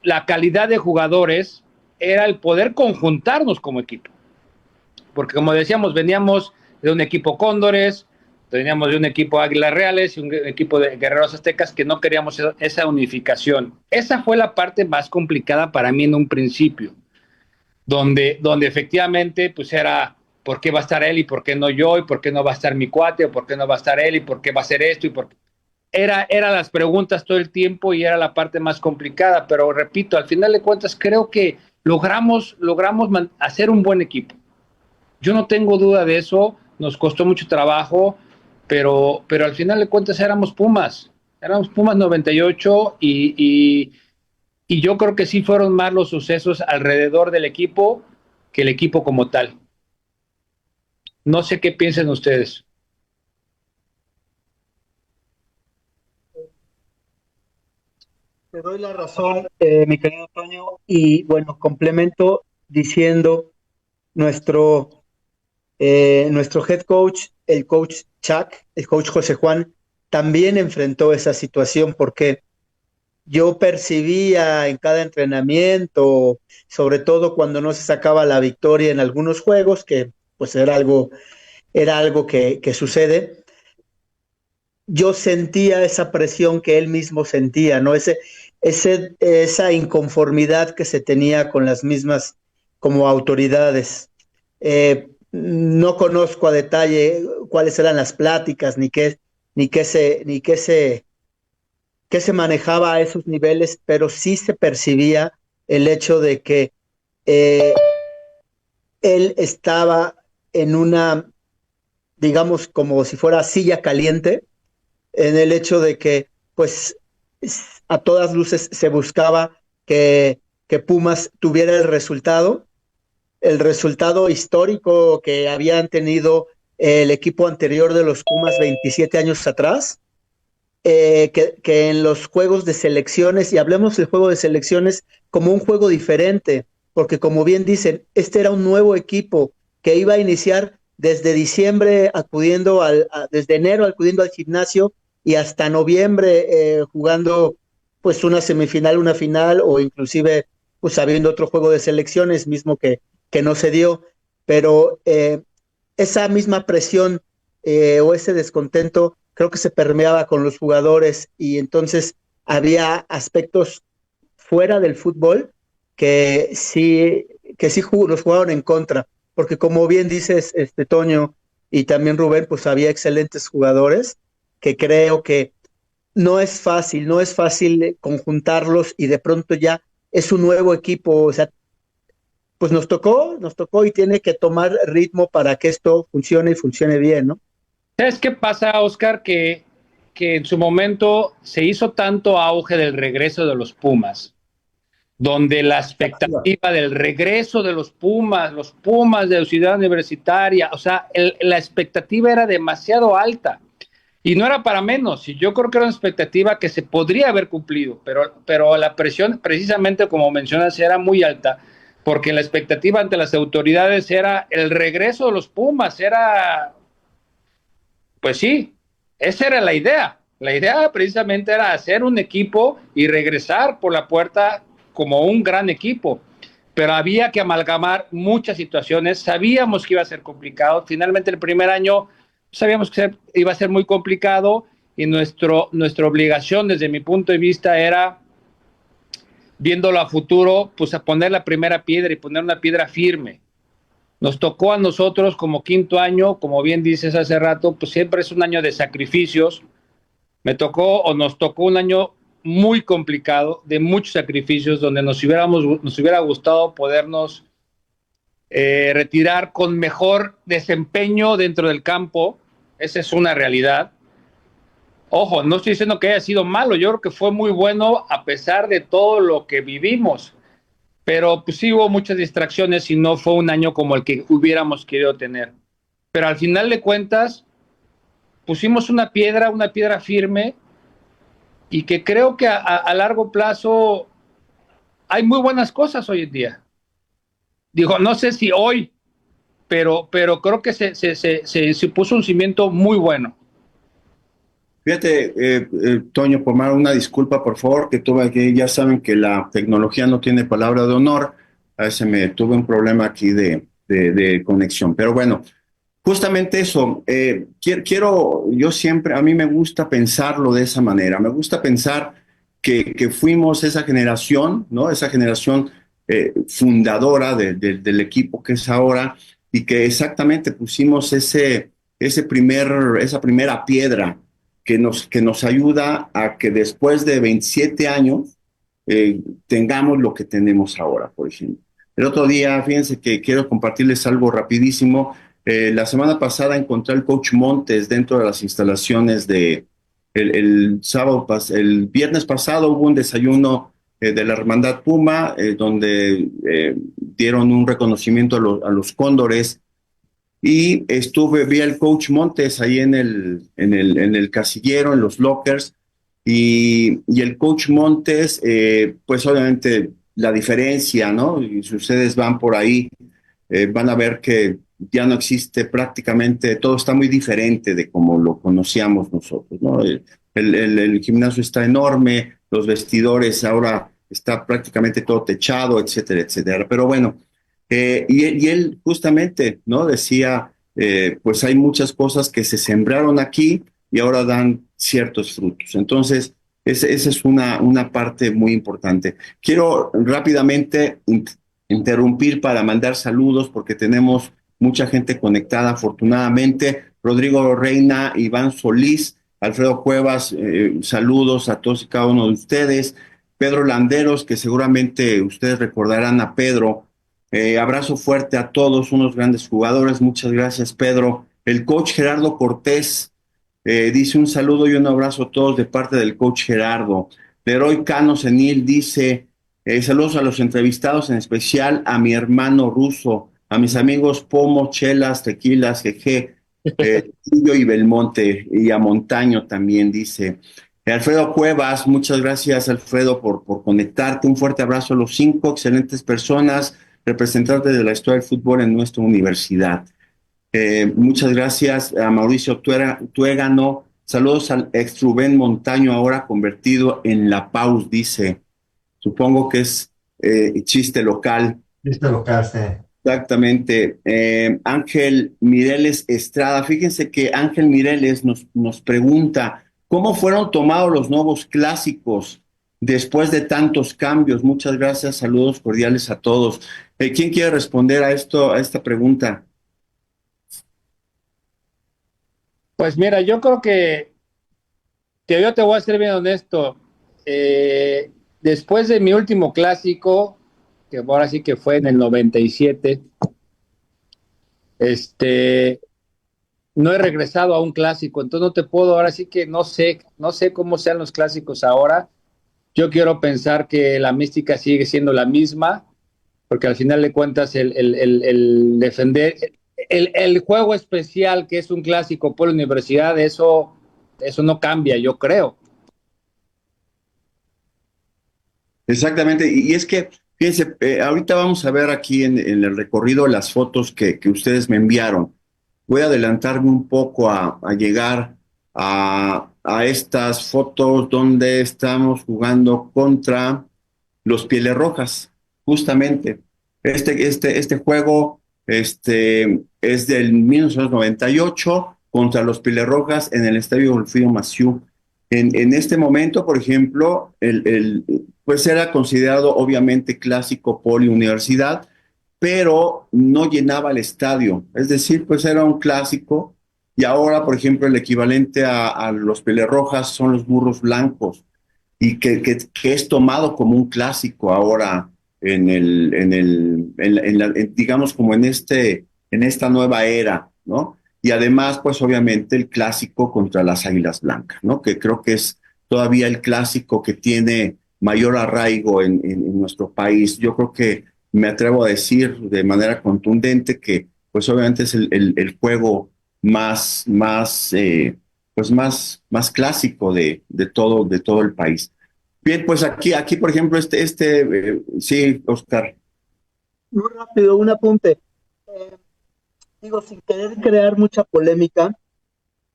la calidad de jugadores era el poder conjuntarnos como equipo. Porque como decíamos, veníamos de un equipo Cóndores, veníamos de un equipo Águilas Reales y un equipo de Guerreros Aztecas que no queríamos esa unificación. Esa fue la parte más complicada para mí en un principio, donde efectivamente pues era ¿por qué va a estar él y por qué no yo? ¿Y por qué no va a estar mi cuate? ¿O por qué no va a estar él? ¿Y por qué va a hacer esto? ¿Y por qué? Era las preguntas todo el tiempo y era la parte más complicada, pero repito, al final de cuentas creo que logramos hacer un buen equipo. Yo no tengo duda de eso, nos costó mucho trabajo, pero al final de cuentas éramos Pumas 98 y yo creo que sí fueron más los sucesos alrededor del equipo que el equipo como tal. No sé qué piensen ustedes. Te doy la razón, mi querido Toño, y bueno, complemento diciendo nuestro, nuestro head coach, el coach Chuck, el coach José Juan, también enfrentó esa situación porque yo percibía en cada entrenamiento, sobre todo cuando no se sacaba la victoria en algunos juegos, que pues era algo que sucede, yo sentía esa presión que él mismo sentía, ¿no? Esa inconformidad que se tenía con las mismas como autoridades. No conozco a detalle cuáles eran las pláticas, qué se manejaba a esos niveles, pero sí se percibía el hecho de que eh, él estaba en una, digamos, como si fuera silla caliente, en el hecho de que, pues, a todas luces se buscaba que Pumas tuviera el resultado histórico que habían tenido el equipo anterior de los Pumas 27 años atrás, que en los juegos de selecciones, y hablemos del juego de selecciones como un juego diferente, porque como bien dicen, este era un nuevo equipo que iba a iniciar desde diciembre desde enero acudiendo al gimnasio y hasta noviembre jugando pues una semifinal, una final o inclusive pues habiendo otro juego de selecciones mismo que no se dio, pero esa misma presión o ese descontento creo que se permeaba con los jugadores y entonces había aspectos fuera del fútbol que sí los jugaron en contra, porque como bien dices, Toño y también Rubén, pues había excelentes jugadores que creo que no es fácil conjuntarlos y de pronto ya es un nuevo equipo, o sea, pues nos tocó y tiene que tomar ritmo para que esto funcione y funcione bien, ¿no? ¿Sabes qué pasa, Oscar? Que en su momento se hizo tanto auge del regreso de los Pumas, donde la expectativa del regreso de los Pumas de Ciudad Universitaria, o sea, la expectativa era demasiado alta y no era para menos. Y yo creo que era una expectativa que se podría haber cumplido, pero la presión, precisamente como mencionas, era muy alta, porque la expectativa ante las autoridades era el regreso de los Pumas, pues sí, esa era la idea. La idea precisamente era hacer un equipo y regresar por la puerta como un gran equipo. Pero había que amalgamar muchas situaciones. Sabíamos que iba a ser complicado. Finalmente el primer año sabíamos que iba a ser muy complicado y nuestra obligación desde mi punto de vista era, viéndolo a futuro, pues a poner la primera piedra y poner una piedra firme. Nos tocó a nosotros como quinto año, como bien dices hace rato, pues siempre es un año de sacrificios. Nos tocó un año muy complicado, de muchos sacrificios, donde nos hubiera gustado podernos retirar con mejor desempeño dentro del campo. Esa es una realidad. Ojo, no estoy diciendo que haya sido malo, yo creo que fue muy bueno a pesar de todo lo que vivimos. Pero pues sí hubo muchas distracciones y no fue un año como el que hubiéramos querido tener. Pero al final de cuentas, pusimos una piedra firme y que creo que a largo plazo hay muy buenas cosas hoy en día. Digo, no sé si hoy, pero creo que se puso un cimiento muy bueno. Fíjate, Toño, Pomar, una disculpa, por favor, que tuve aquí, ya saben que la tecnología no tiene palabra de honor, a veces me tuve un problema aquí de conexión, pero bueno, justamente eso, yo siempre, a mí me gusta pensarlo de esa manera, me gusta pensar que fuimos esa generación, ¿no? Esa generación fundadora del equipo que es ahora y que exactamente pusimos esa primera piedra que nos ayuda a que después de 27 años tengamos lo que tenemos ahora, por ejemplo. El otro día, fíjense que quiero compartirles algo rapidísimo. La semana pasada encontré al coach Montes dentro de las instalaciones el viernes pasado hubo un desayuno de la Hermandad Puma, donde dieron un reconocimiento a los cóndores y vi al coach Montes ahí en el casillero, en los lockers, y el coach Montes, pues obviamente la diferencia, ¿no? Y si ustedes van por ahí, van a ver que ya no existe prácticamente, todo está muy diferente de como lo conocíamos nosotros, ¿no? El gimnasio está enorme, los vestidores ahora está prácticamente todo techado, etcétera, etcétera. Pero bueno, y él justamente, ¿no? Decía, pues hay muchas cosas que se sembraron aquí y ahora dan ciertos frutos. Entonces, esa es una parte muy importante. Quiero rápidamente interrumpir para mandar saludos porque tenemos mucha gente conectada, afortunadamente. Rodrigo Reina, Iván Solís, Alfredo Cuevas, saludos a todos y cada uno de ustedes. Pedro Landeros, que seguramente ustedes recordarán a Pedro. Abrazo fuerte a todos, unos grandes jugadores. Muchas gracias, Pedro. El coach Gerardo Cortés dice un saludo y un abrazo a todos de parte del coach Gerardo. Leroy Cano Senil dice saludos a los entrevistados, en especial a mi hermano ruso, a mis amigos Pomo, Chelas, Tequilas, Jeje, Tulio y Belmonte, y a Montaño también dice. Alfredo Cuevas, muchas gracias, Alfredo, por conectarte. Un fuerte abrazo a los 5 excelentes personas, representantes de la historia del fútbol en nuestra universidad. Muchas gracias a Mauricio Tuégano. Saludos al ex Rubén Montaño, ahora convertido en La Paus, dice. Supongo que es chiste local. Listo, lo que hace. Exactamente. Ángel Mireles Estrada. Fíjense que Ángel Mireles nos pregunta, ¿cómo fueron tomados los nuevos clásicos después de tantos cambios? Muchas gracias, saludos cordiales a todos. ¿Quién quiere responder a esta pregunta? Pues mira, yo creo que yo te voy a ser bien honesto. Después de mi último clásico, que ahora sí que fue en el 97, no he regresado a un clásico, entonces no te puedo, ahora sí que no sé cómo sean los clásicos ahora. Yo quiero pensar que la mística sigue siendo la misma, porque al final de cuentas el defender el juego especial que es un clásico por la universidad, eso no cambia, yo creo. Exactamente, y es que, fíjense, ahorita vamos a ver aquí en el recorrido las fotos que ustedes me enviaron. Voy a adelantarme un poco a llegar a estas fotos donde estamos jugando contra los Pieles Rojas, justamente. Este juego es del 1998 contra los Pieles Rojas en el Estadio Golfío Maciú. En este momento, por ejemplo, pues era considerado obviamente clásico poli-universidad, pero no llenaba el estadio. Es decir, pues era un clásico y ahora, por ejemplo, el equivalente a los Pieles Rojas son los Burros Blancos y que es tomado como un clásico ahora digamos como en esta nueva era, ¿no? Y además, pues obviamente el clásico contra las Águilas Blancas, ¿no? Que creo que es todavía el clásico que tiene mayor arraigo en nuestro país. Yo creo que me atrevo a decir de manera contundente que pues obviamente es el juego más clásico de todo el país. Bien, pues aquí por ejemplo, sí, Oscar. Muy rápido, un apunte. Digo, sin querer crear mucha polémica,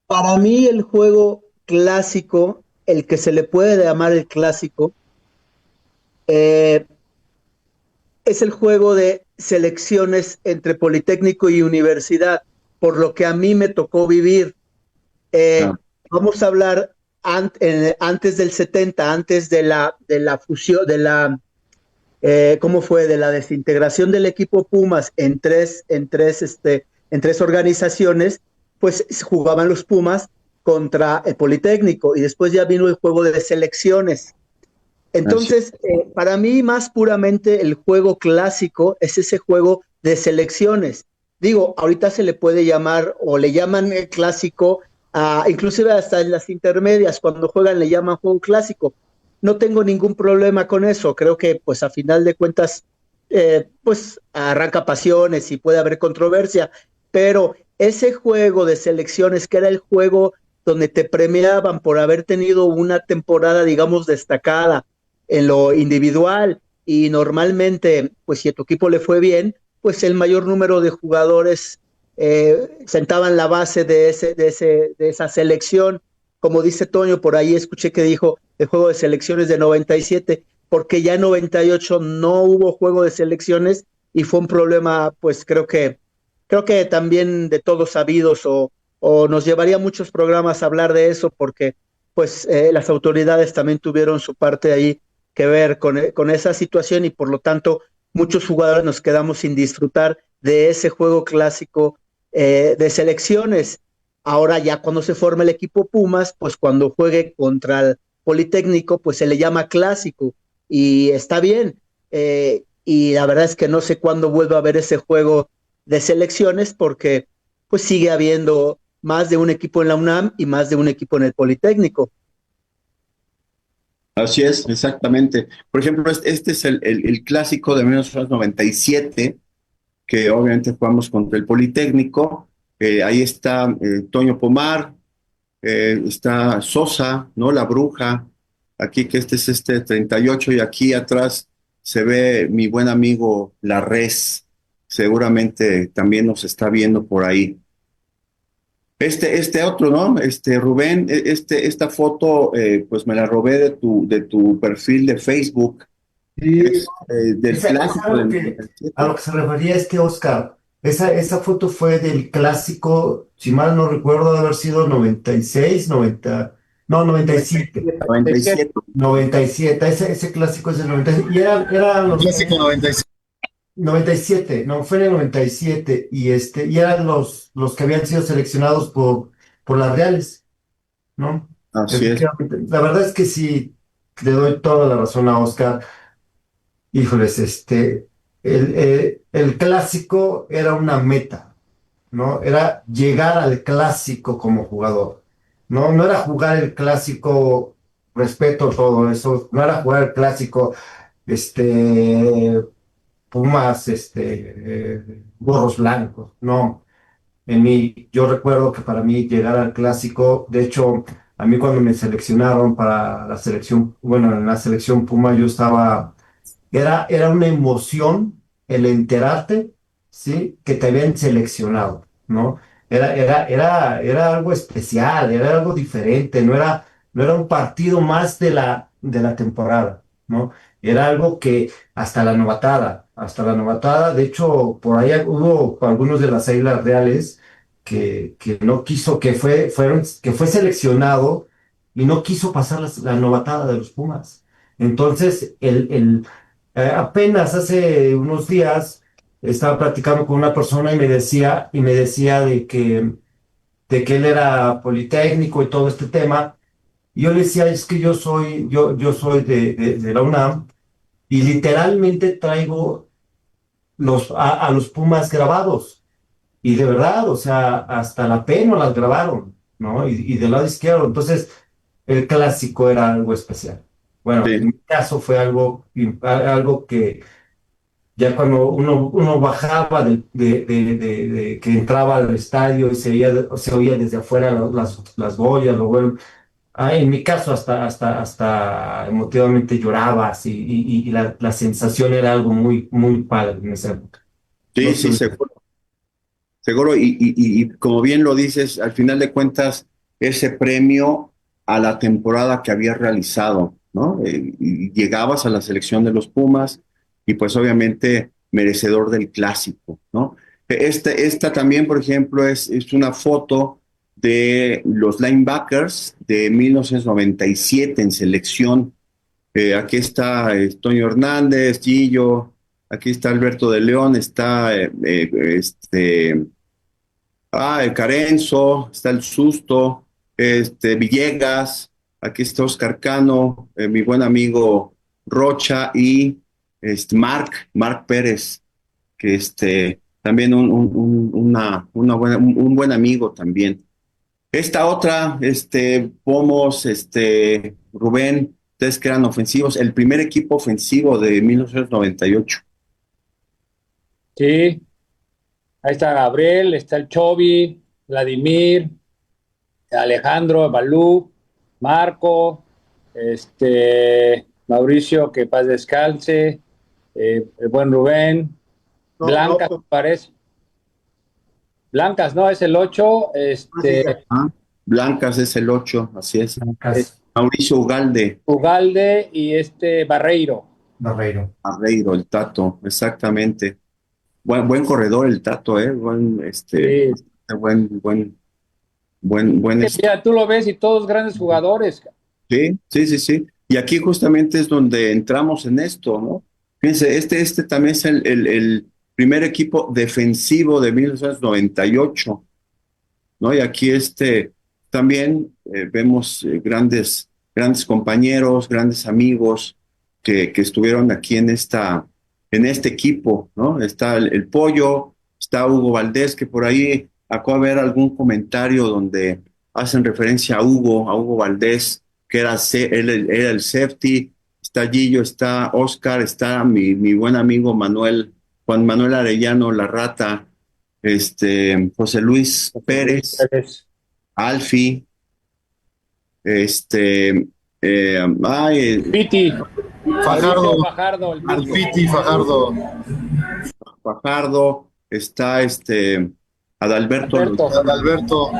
para mí el juego clásico, el que se le puede llamar el clásico, eh, es el juego de selecciones entre Politécnico y Universidad, por lo que a mí me tocó vivir. Ah, Eh, Vamos a hablar antes del 70, antes de la fusión, ¿cómo fue? De la desintegración del equipo Pumas en tres organizaciones, pues jugaban los Pumas contra el Politécnico y después ya vino el juego de selecciones. así. Entonces, para mí más puramente el juego clásico es ese juego de selecciones. Digo, ahorita se le puede llamar o le llaman el clásico, inclusive hasta en las intermedias, cuando juegan le llaman juego clásico. No tengo ningún problema con eso. Creo que pues a final de cuentas, pues arranca pasiones y puede haber controversia, pero ese juego de selecciones que era el juego donde te premiaban por haber tenido una temporada, digamos, destacada en lo individual y normalmente, pues si a tu equipo le fue bien, pues el mayor número de jugadores sentaban la base de esa selección. Como dice Toño, por ahí escuché que dijo el juego de selecciones de 97, porque ya en 98 no hubo juego de selecciones y fue un problema, pues creo que también de todos sabidos o nos llevaría muchos programas a hablar de eso porque pues las autoridades también tuvieron su parte ahí que ver con esa situación y por lo tanto muchos jugadores nos quedamos sin disfrutar de ese juego clásico de selecciones. Ahora ya cuando se forma el equipo Pumas, pues cuando juegue contra el Politécnico, pues se le llama clásico y está bien. Y la verdad es que no sé cuándo vuelva a haber ese juego de selecciones porque pues sigue habiendo más de un equipo en la UNAM y más de un equipo en el Politécnico. Así es, exactamente. Por ejemplo, este es el clásico de 1997, que obviamente jugamos contra el Politécnico. Ahí está Toño Pomar, está Sosa, ¿no? La Bruja. Aquí que este es este 38 y aquí atrás se ve mi buen amigo La Res. Seguramente también nos está viendo por ahí. Este otro, ¿no? Rubén, esta foto, pues me la robé de tu perfil de Facebook. Y Es del es clásico algo del a 97. lo que se refería Oscar. Esa foto fue del clásico, si mal no recuerdo, de haber sido 96, 90, no, 97. 97. 97, ese clásico es del 97. Eran El los clásico 96. 97, no, fue en el 97, y eran los que habían sido seleccionados por las Reales, ¿no? Así es. Efectivamente. La verdad es que sí, le doy toda la razón a Oscar. Híjoles, el clásico era una meta, ¿no? Era llegar al clásico como jugador, ¿no? No era jugar el clásico, respeto todo eso, no era jugar el clásico, este, Pumas, gorros blancos, no. Yo recuerdo que para mí llegar al clásico, de hecho, a mí cuando me seleccionaron para la selección, bueno, en la selección Puma yo estaba era una emoción el enterarte, ¿sí? Que te habían seleccionado, ¿no? Era algo especial, era algo diferente, no era un partido más de la temporada, ¿no? Era algo que hasta la novatada, de hecho, por ahí hubo algunos de las Águilas Reales que no quiso, que fue seleccionado y no quiso pasar la novatada de los Pumas. Entonces, apenas hace unos días estaba platicando con una persona y me decía de que él era politécnico y todo este tema. Y yo le decía, es que yo soy de la UNAM y literalmente traigo a los Pumas grabados. Y de verdad, o sea, hasta la P no las grabaron, ¿no? Y del lado izquierdo. Entonces, el clásico era algo especial. Bueno, en Sí, mi caso fue algo que ya cuando uno bajaba de que entraba al estadio y se oía desde afuera las boyas, en mi caso hasta emotivamente llorabas y la sensación era algo muy padre en esa época. No sí, sé. sí, seguro. Seguro, y como bien lo dices, al final de cuentas, ese premio a la temporada que había realizado, ¿no? Y llegabas a la selección de los Pumas y pues obviamente merecedor del clásico, ¿no? Esta también, por ejemplo, es una foto de los linebackers de 1997 en selección. Aquí está Toño Hernández, Gillo, aquí está Alberto de León, está Carenzo, está el Susto, Villegas, aquí está Oscar Cano, mi buen amigo Rocha y Marc Pérez, que también un buen amigo también. Esta otra, Pomos, Rubén, ustedes que eran ofensivos, el primer equipo ofensivo de 1998. Sí, ahí está Gabriel, está el Chovi, Vladimir, Alejandro, Balú, Marco, Mauricio, que paz descanse, el buen Rubén, No, Blancas, no, parece. Blancas, no, es el 8, Ah, Blancas es el 8, así es. Blancas, Mauricio Ugalde, Ugalde y Barreiro. Barreiro. Arreiro, el Tato, exactamente. Buen corredor el Tato, Sí. buen, Mira, tú lo ves y todos grandes jugadores. sí, sí, sí, sí. Y aquí justamente es donde entramos en esto, ¿no? Fíjense, este también es el primer equipo defensivo de 1998, ¿no? Y aquí también vemos grandes compañeros, grandes amigos que estuvieron aquí en este equipo, ¿no? Está el Pollo, está Hugo Valdés, que por ahí acabo de ver algún comentario donde hacen referencia a Hugo Valdés, que él era el safety, está Gillo, está Oscar, está mi buen amigo Juan Manuel Arellano, La Rata, José Luis Pérez, Alfi, este, Piti, Fajardo, Fajardo, el Piti. Alfiti, Fajardo. Fajardo, está Adalberto, Alberto. Alberto,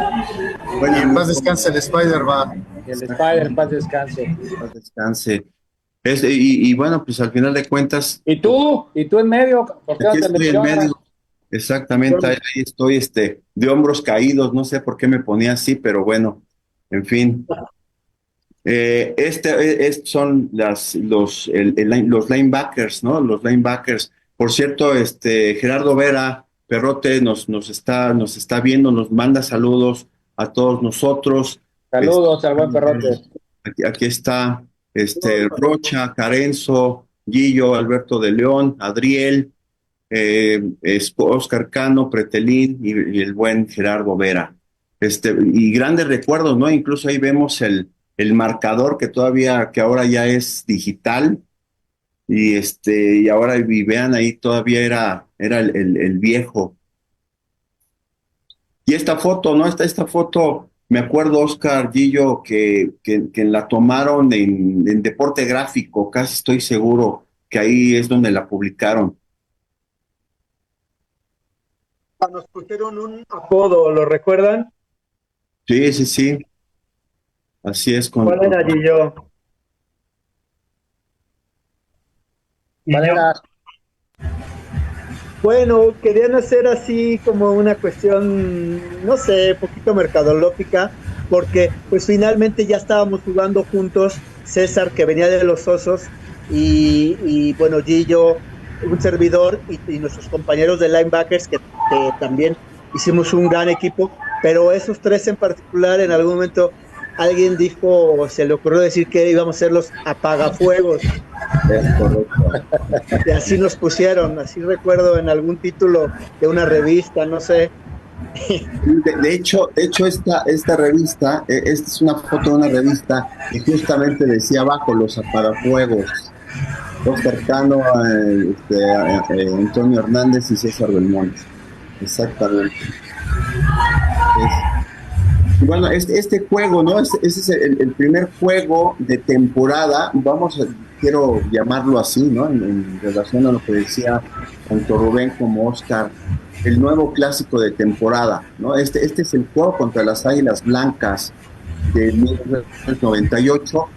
bueno, y en paz descanse el Spider, va. Y el Spider, paz descanse. paz descanse. Y bueno, pues al final de cuentas, ¿Y tú? ¿Y tú en medio? ¿Por qué no aquí te estoy en mencionas? medio, exactamente, ahí estoy, de hombros caídos, no sé por qué me ponía así, pero bueno, en fin. Son los linebackers, ¿no? Los linebackers. Por cierto, Gerardo Vera Perrote nos está viendo, nos manda saludos a todos nosotros. Saludos al buen Perrote. Aquí está Rocha, Carenzo, Guillo, Alberto de León, Adriel, Oscar Cano, Pretelín y el buen Gerardo Vera. Y grandes recuerdos, ¿no? Incluso ahí vemos el marcador que ahora ya es digital y ahora y vean ahí todavía era el viejo. Y esta foto, ¿no? Esta foto, me acuerdo, Oscar Gillo, que la tomaron en Deporte Gráfico, casi estoy seguro que ahí es donde la publicaron. nos pusieron un apodo, ¿lo recuerdan? Sí, sí, sí. Así es ¿Cuál era, Gillo? Manera, Bueno, querían hacer así como una cuestión, no sé, poquito mercadológica, porque pues finalmente ya estábamos jugando juntos, César que venía de los Osos y bueno, Gillo, un servidor y nuestros compañeros de linebackers que también hicimos un gran equipo, pero esos tres en particular en algún momento alguien dijo, se le ocurrió decir que íbamos a ser los apagafuegos. Es correcto. Y así nos pusieron, así recuerdo en algún título de una revista, no sé. De hecho, esta revista, esta es una foto de una revista que justamente decía abajo los apagafuegos. Oscar Cano, Antonio Hernández y César Belmonte. Exactamente. Bueno, este juego, ¿no? Este es el primer juego de temporada, quiero llamarlo así, ¿no? En relación a lo que decía tanto Rubén como Oscar, el nuevo clásico de temporada, ¿no? Este es el juego contra las Águilas Blancas de 1998,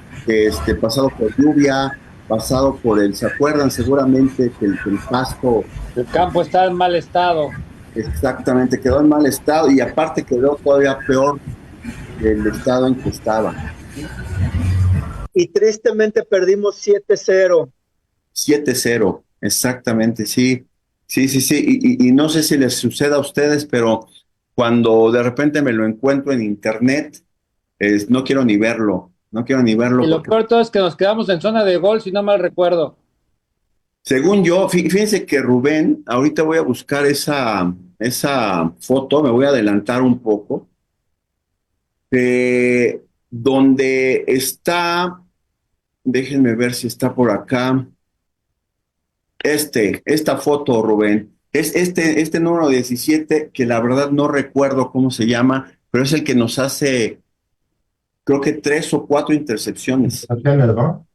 pasado por lluvia, pasado por ¿se acuerdan seguramente que el pasto El campo está en mal estado. exactamente quedó en mal estado y aparte quedó todavía peor del estado en que estaba? Y tristemente perdimos 7-0. 7-0, exactamente, sí, sí, sí, sí, y no sé si les suceda a ustedes, pero cuando de repente me lo encuentro en internet, no quiero ni verlo, no quiero ni verlo Y lo porque peor de todo es que nos quedamos en zona de gol, si no mal recuerdo. según yo, fíjense que Rubén, ahorita voy a buscar esa foto, me voy a adelantar un poco, donde está, déjenme ver si está por acá. Esta foto, Rubén, es este número 17 que la verdad no recuerdo cómo se llama, pero es el que nos hace, creo que 3 o 4 intercepciones. ¿No?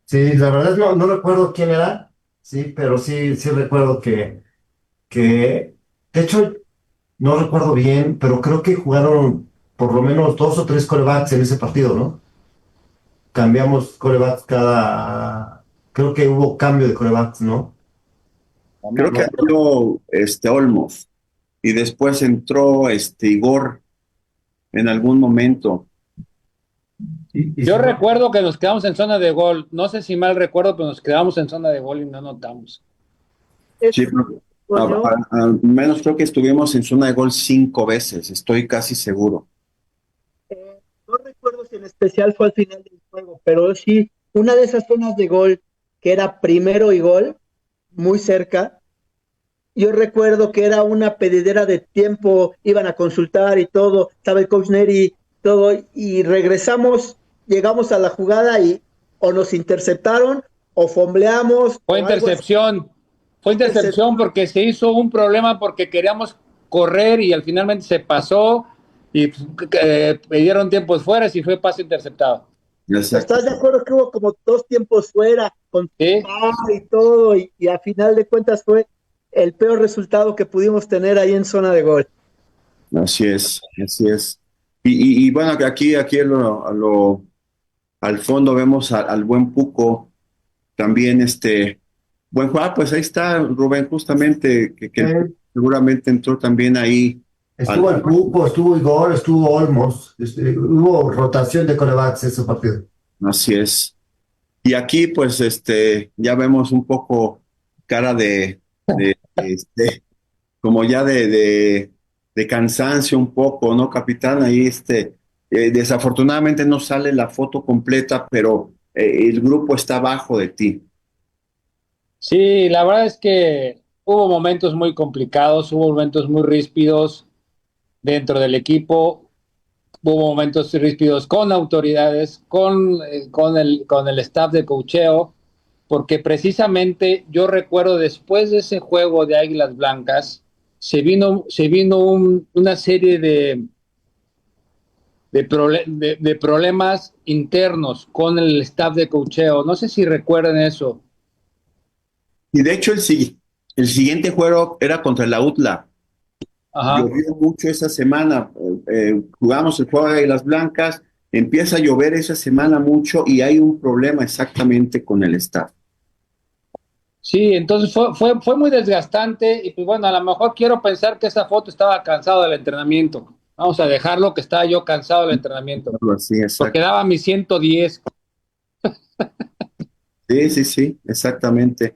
Sí, la verdad no recuerdo quién era, sí, pero sí recuerdo de hecho, no recuerdo bien, pero creo que jugaron por lo menos 2 o 3 corebacks en ese partido, ¿no? Cambiamos corebacks creo que hubo cambio de corebacks, ¿no? Creo que entró Olmos y después entró Igor en algún momento. Y Yo si no, recuerdo que nos quedamos en zona de gol. No sé si mal recuerdo, pero nos quedamos en zona de gol y no anotamos. Sí, pero al menos creo que estuvimos en zona de gol 5 veces, estoy casi seguro. No recuerdo si en especial fue al final del juego, pero sí, una de esas zonas de gol que era primero y gol, muy cerca. Yo recuerdo que era una pedidera de tiempo, iban a consultar y todo, estaba el coach Neri, todo, y regresamos, llegamos a la jugada y o nos interceptaron o fombleamos Fue o algo así. intercepción. Fue intercepción porque se hizo un problema porque queríamos correr y al finalmente se pasó y pidieron tiempos fuera y fue pase interceptado. Exacto. ¿Estás de acuerdo que hubo como 2 tiempos fuera con ¿Sí? y todo y a final de cuentas fue el peor resultado que pudimos tener ahí en zona de gol? Así es, así es. Y bueno, que aquí al fondo vemos al buen Puco, también buen jugador, pues ahí está Rubén, justamente, que el Puco seguramente entró también ahí. estuvo el Cupo, estuvo Igor, estuvo Olmos, hubo rotación de corebacks ese partido. Así es. Y aquí, pues, ya vemos un poco cara como ya de cansancio un poco, ¿no, capitán? Ahí, desafortunadamente no sale la foto completa, pero el grupo está abajo de ti. Sí, la verdad es que hubo momentos muy complicados, hubo momentos muy ríspidos dentro del equipo, hubo momentos ríspidos con autoridades, con el staff de coacheo, porque precisamente yo recuerdo después de ese juego de Águilas Blancas, se vino una serie de problemas internos con el staff de coacheo. No sé si recuerdan eso. Y de hecho, el siguiente juego era contra la UTLA. Ajá. Llovió mucho esa semana. Jugamos el juego de las Blancas, empieza a llover esa semana mucho y hay un problema exactamente con el staff. Sí, entonces fue muy desgastante y pues bueno, a lo mejor quiero pensar que esa foto estaba cansado del entrenamiento. Vamos a dejarlo que estaba yo cansado del entrenamiento. Algo así, Porque exacto. daba mi 110. Sí, sí, sí, exactamente.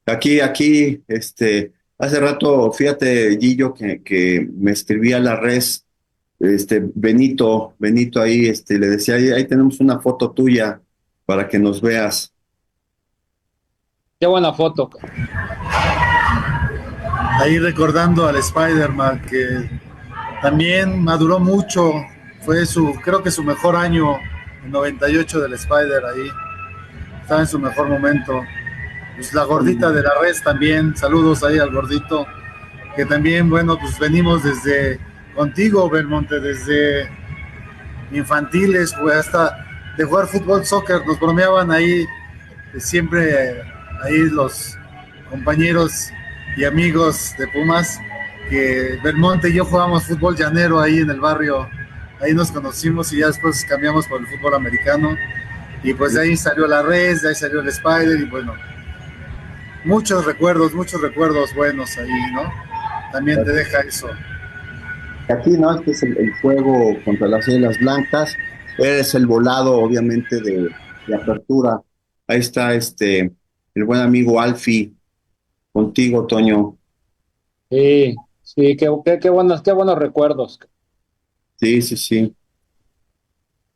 Aquí, hace rato, fíjate, Gillo, que me escribía la res, Benito ahí, le decía, ahí tenemos una foto tuya para que nos veas. Qué buena foto. Ahí recordando al Spider-Man que también maduró mucho, fue creo que su mejor año, el 98 del Spider ahí, estaba en su mejor momento. Pues la gordita de la res también, saludos ahí al gordito, que también, bueno, pues venimos desde contigo, Belmonte, desde infantiles, pues hasta de jugar fútbol, soccer, nos bromeaban ahí, siempre ahí los compañeros y amigos de Pumas, que Belmonte y yo jugábamos fútbol llanero ahí en el barrio ahí nos conocimos y ya después cambiamos por el fútbol americano. Y pues de ahí salió la Res, de ahí salió el Spider y bueno, muchos recuerdos buenos ahí, ¿no? También te deja eso. Aquí, ¿no? Este es el juego contra las Águilas Blancas. Eres el volado, obviamente, de apertura. Ahí está el buen amigo Alfie, contigo, Toño. Sí, sí, qué buenos recuerdos. Sí, sí, sí.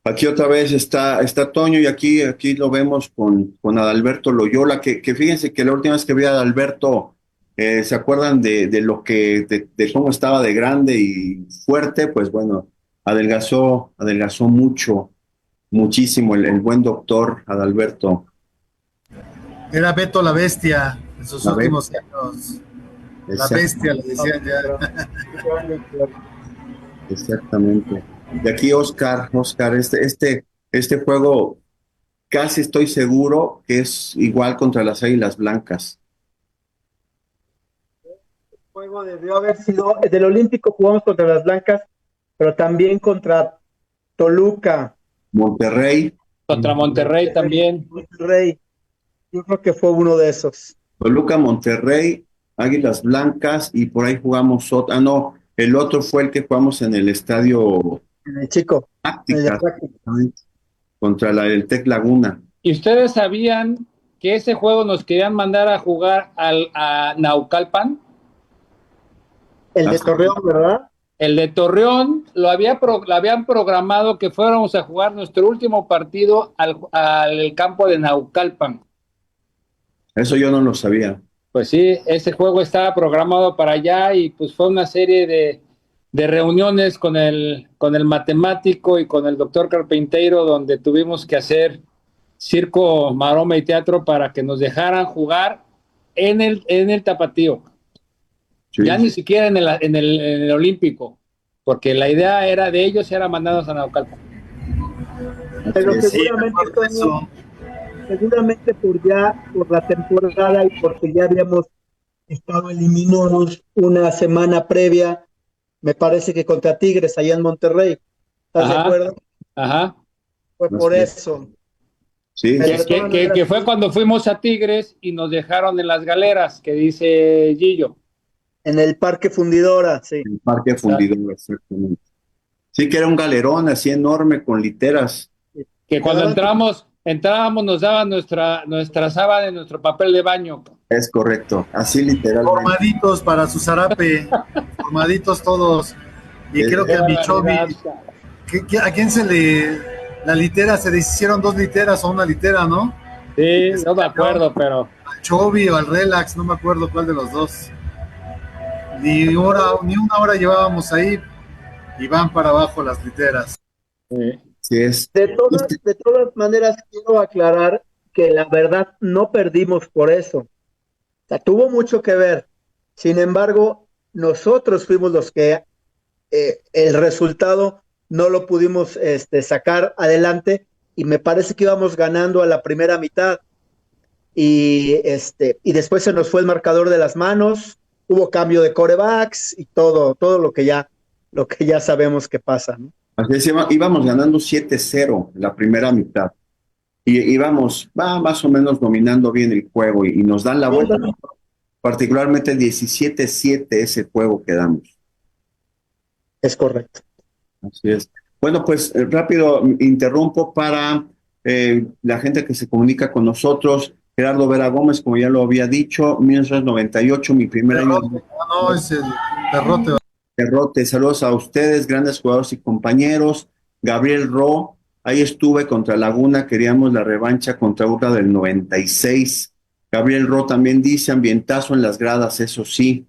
Aquí otra vez está Toño y aquí lo vemos con Adalberto Loyola, que fíjense que la última vez que vi a Adalberto, ¿se acuerdan de cómo estaba de grande y fuerte? Pues bueno, adelgazó muchísimo el buen doctor Adalberto. Era Beto la Bestia en sus La últimos bestia. años. La Exacto, Bestia, le decían ya. exactamente. Y aquí Oscar, este juego casi estoy seguro que es igual contra las Águilas Blancas. El juego debió haber sido, del Olímpico jugamos contra las Blancas, pero también contra Toluca, Monterrey, Contra Monterrey también. Monterrey. Yo creo que fue uno de esos. Toluca, Monterrey, Águilas Blancas y por ahí jugamos no, el otro fue el que jugamos en el estadio En el chico, en el de Táctica práctica. contra el Tec Laguna. ¿Y ustedes sabían que ese juego nos querían mandar a jugar a Naucalpan? El de Torreón, ¿verdad? El de Torreón lo habían programado que fuéramos a jugar nuestro último partido al campo de Naucalpan. Eso yo no lo sabía. Pues sí, ese juego estaba programado para allá y pues fue una serie de reuniones con el matemático y con el doctor Carpinteiro donde tuvimos que hacer circo, maroma y teatro para que nos dejaran jugar en el Tapatío. Sí. Ya ni siquiera en el Olímpico, porque la idea era de ellos era mandarnos a Naucalpan. Pero Sí, seguramente, me acuerdo de Toño, eso. seguramente por la temporada y porque ya habíamos estado eliminados una semana previa, me parece que contra Tigres allá en Monterrey. ¿Estás de Ajá, acuerdo? ajá. Fue por Así es. eso. Sí, Pero de todas maneras, Que fue cuando fuimos a Tigres y nos dejaron en las galeras, que dice Gillo. en el Parque Fundidora, sí. el Parque Fundidor, exactamente. Sí, que era un galerón así enorme con literas. Que cuando entrábamos nos daban nuestra sábana y nuestro papel de baño. Es correcto, así literalmente. Formaditos para su zarape, formaditos todos. Y creo que a Michovi, ¿a quién la litera, se deshicieron 2 literas o una litera, ¿no? Sí, no me acuerdo, pero... Al Chovi o al Relax, no me acuerdo cuál de los dos. Ni una hora llevábamos ahí y van para abajo las literas. Sí. Sí es. De todas maneras, quiero aclarar que la verdad no perdimos por eso. O sea, tuvo mucho que ver. Sin embargo, nosotros fuimos los que el resultado no lo pudimos sacar adelante y me parece que íbamos ganando a la primera mitad y después se nos fue el marcador de las manos, hubo cambio de quarterbacks y todo lo que ya sabemos que pasa, ¿no? Así es, íbamos ganando 7-0 la primera mitad. Y íbamos más o menos dominando bien el juego y nos dan la vuelta. Particularmente 17-7 ese juego que damos. Es correcto. Así es. Bueno, pues rápido interrumpo para la gente que se comunica con nosotros. Gerardo Vera Gómez, como ya lo había dicho, 1998, mi primer año. No, es el Perrote. Perrote, saludos a ustedes, grandes jugadores y compañeros. Gabriel Ro, ahí estuve contra Laguna, queríamos la revancha contra Urra del 96. Gabriel Ro también dice, ambientazo en las gradas, eso sí.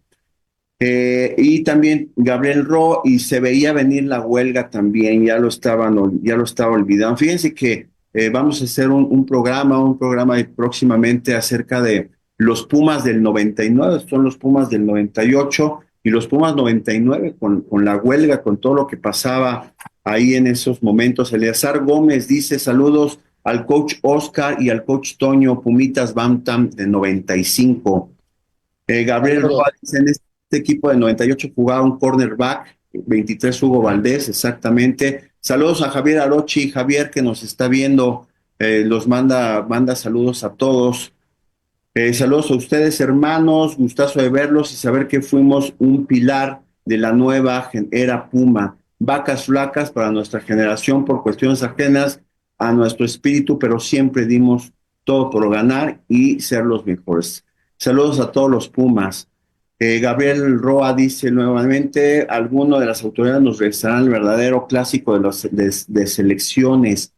Y también Gabriel Ro, y se veía venir la huelga también, ya lo estaba olvidando. Fíjense que vamos a hacer un programa próximamente acerca de los Pumas del 99, son los Pumas del 98 y los Pumas 99 con la huelga, con todo lo que pasaba ahí en esos momentos. Eleazar Gómez dice saludos al coach Oscar y al coach Toño, Pumitas Bantam de 95. Gabriel Roa dice en este equipo de 98 jugaba un cornerback 23 Hugo Valdés, exactamente. Saludos a Javier Arochi, Javier que nos está viendo, los manda saludos a todos. Saludos a ustedes, hermanos, gustazo de verlos y saber que fuimos un pilar de la nueva era Puma. Vacas flacas para nuestra generación por cuestiones ajenas a nuestro espíritu, pero siempre dimos todo por ganar y ser los mejores. Saludos a todos los Pumas. Gabriel Roa dice nuevamente, alguno de las autoridades nos regresarán el verdadero clásico de selecciones.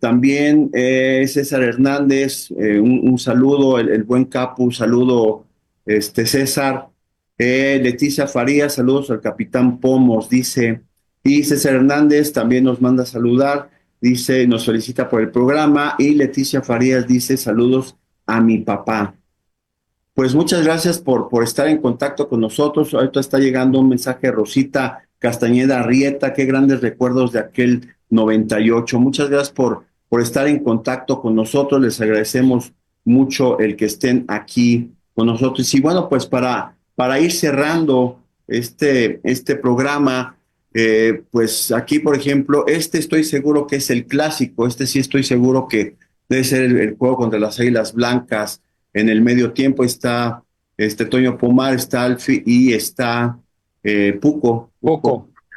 También César Hernández, un saludo, el buen Capu, saludo, César. Leticia Farías, saludos al capitán Pomos, dice. Y César Hernández también nos manda a saludar, dice, nos felicita por el programa. Y Leticia Farías dice, saludos a mi papá. Pues muchas gracias por estar en contacto con nosotros. Ahorita está llegando un mensaje de Rosita Castañeda Arrieta, qué grandes recuerdos de aquel 98. Muchas gracias por estar en contacto con nosotros. Les agradecemos mucho el que estén aquí con nosotros. Y bueno, pues para ir cerrando este programa, pues aquí, por ejemplo, estoy seguro que es el clásico. Sí estoy seguro que debe ser el juego contra las Águilas Blancas. En el medio tiempo está Toño Pomar, está Alfi y está Puco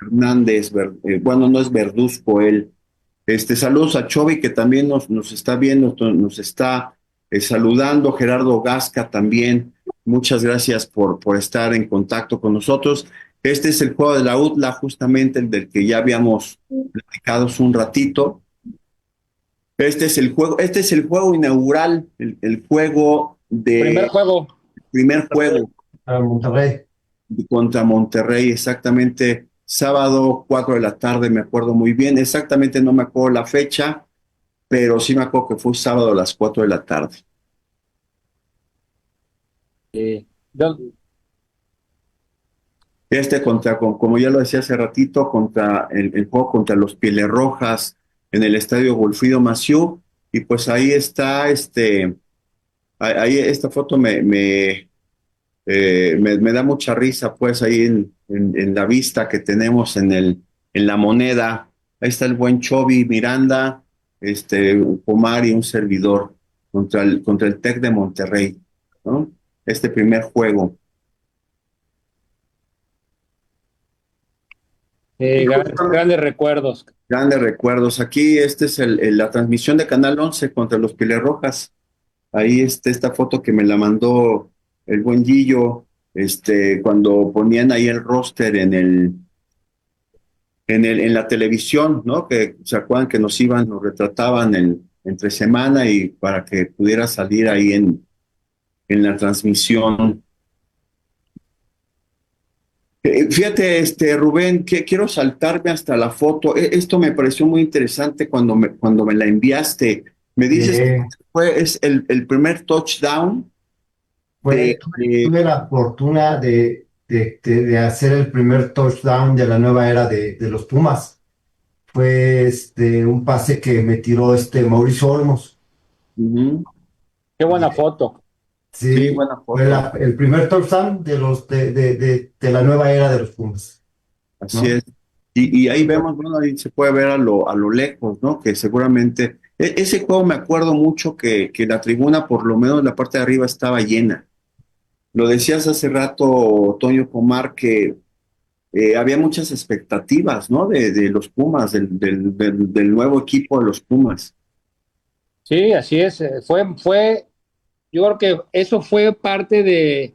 Hernández. Bueno, no es Verduzco él. Saludos a Chovy que también nos está viendo, nos está saludando. Gerardo Gasca también. Muchas gracias por estar en contacto con nosotros. Este es el juego de la UTLA, justamente el del que ya habíamos platicado hace un ratito. Este es el juego inaugural, el juego primer juego A Monterrey. contra Monterrey, exactamente sábado 4 de la tarde, me acuerdo muy bien, exactamente no me acuerdo la fecha, pero sí me acuerdo que fue sábado a las 4 de la tarde. Como ya lo decía hace ratito, contra el juego contra los Pieles Rojas en el estadio Golfrido Maciú, y pues ahí está, ahí esta foto me da mucha risa, pues ahí en la vista que tenemos en la moneda, ahí está el buen Chovy Miranda, Pomar y un servidor contra el Tec de Monterrey, ¿no? Este primer juego. Grandes recuerdos. Grandes recuerdos. Aquí es la transmisión de Canal 11 contra los Pieles Rojas. Ahí esta foto que me la mandó el buen Gillo, cuando ponían ahí el roster en la televisión, ¿no? Que se acuerdan que nos retrataban entre semana y para que pudiera salir ahí en la transmisión. Fíjate, Rubén, que quiero saltarme hasta la foto. Esto me pareció muy interesante cuando me la enviaste. Me dices que es el primer touchdown. Tuve la fortuna de hacer el primer touchdown de la nueva era de los Pumas. Fue un pase que me tiró Mauricio Olmos. Uh-huh. Qué buena foto. Sí, buena foto. Fue el primer touchdown de la nueva era de los Pumas. Así es. Y ahí vemos, bueno, ahí se puede ver a lo lejos, ¿no? Que seguramente, ese juego me acuerdo mucho que la tribuna, por lo menos la parte de arriba, estaba llena. Lo decías hace rato, Toño Pomar, que había muchas expectativas, ¿no? De los Pumas, del nuevo equipo de los Pumas. Sí, así es. Yo creo que eso fue parte de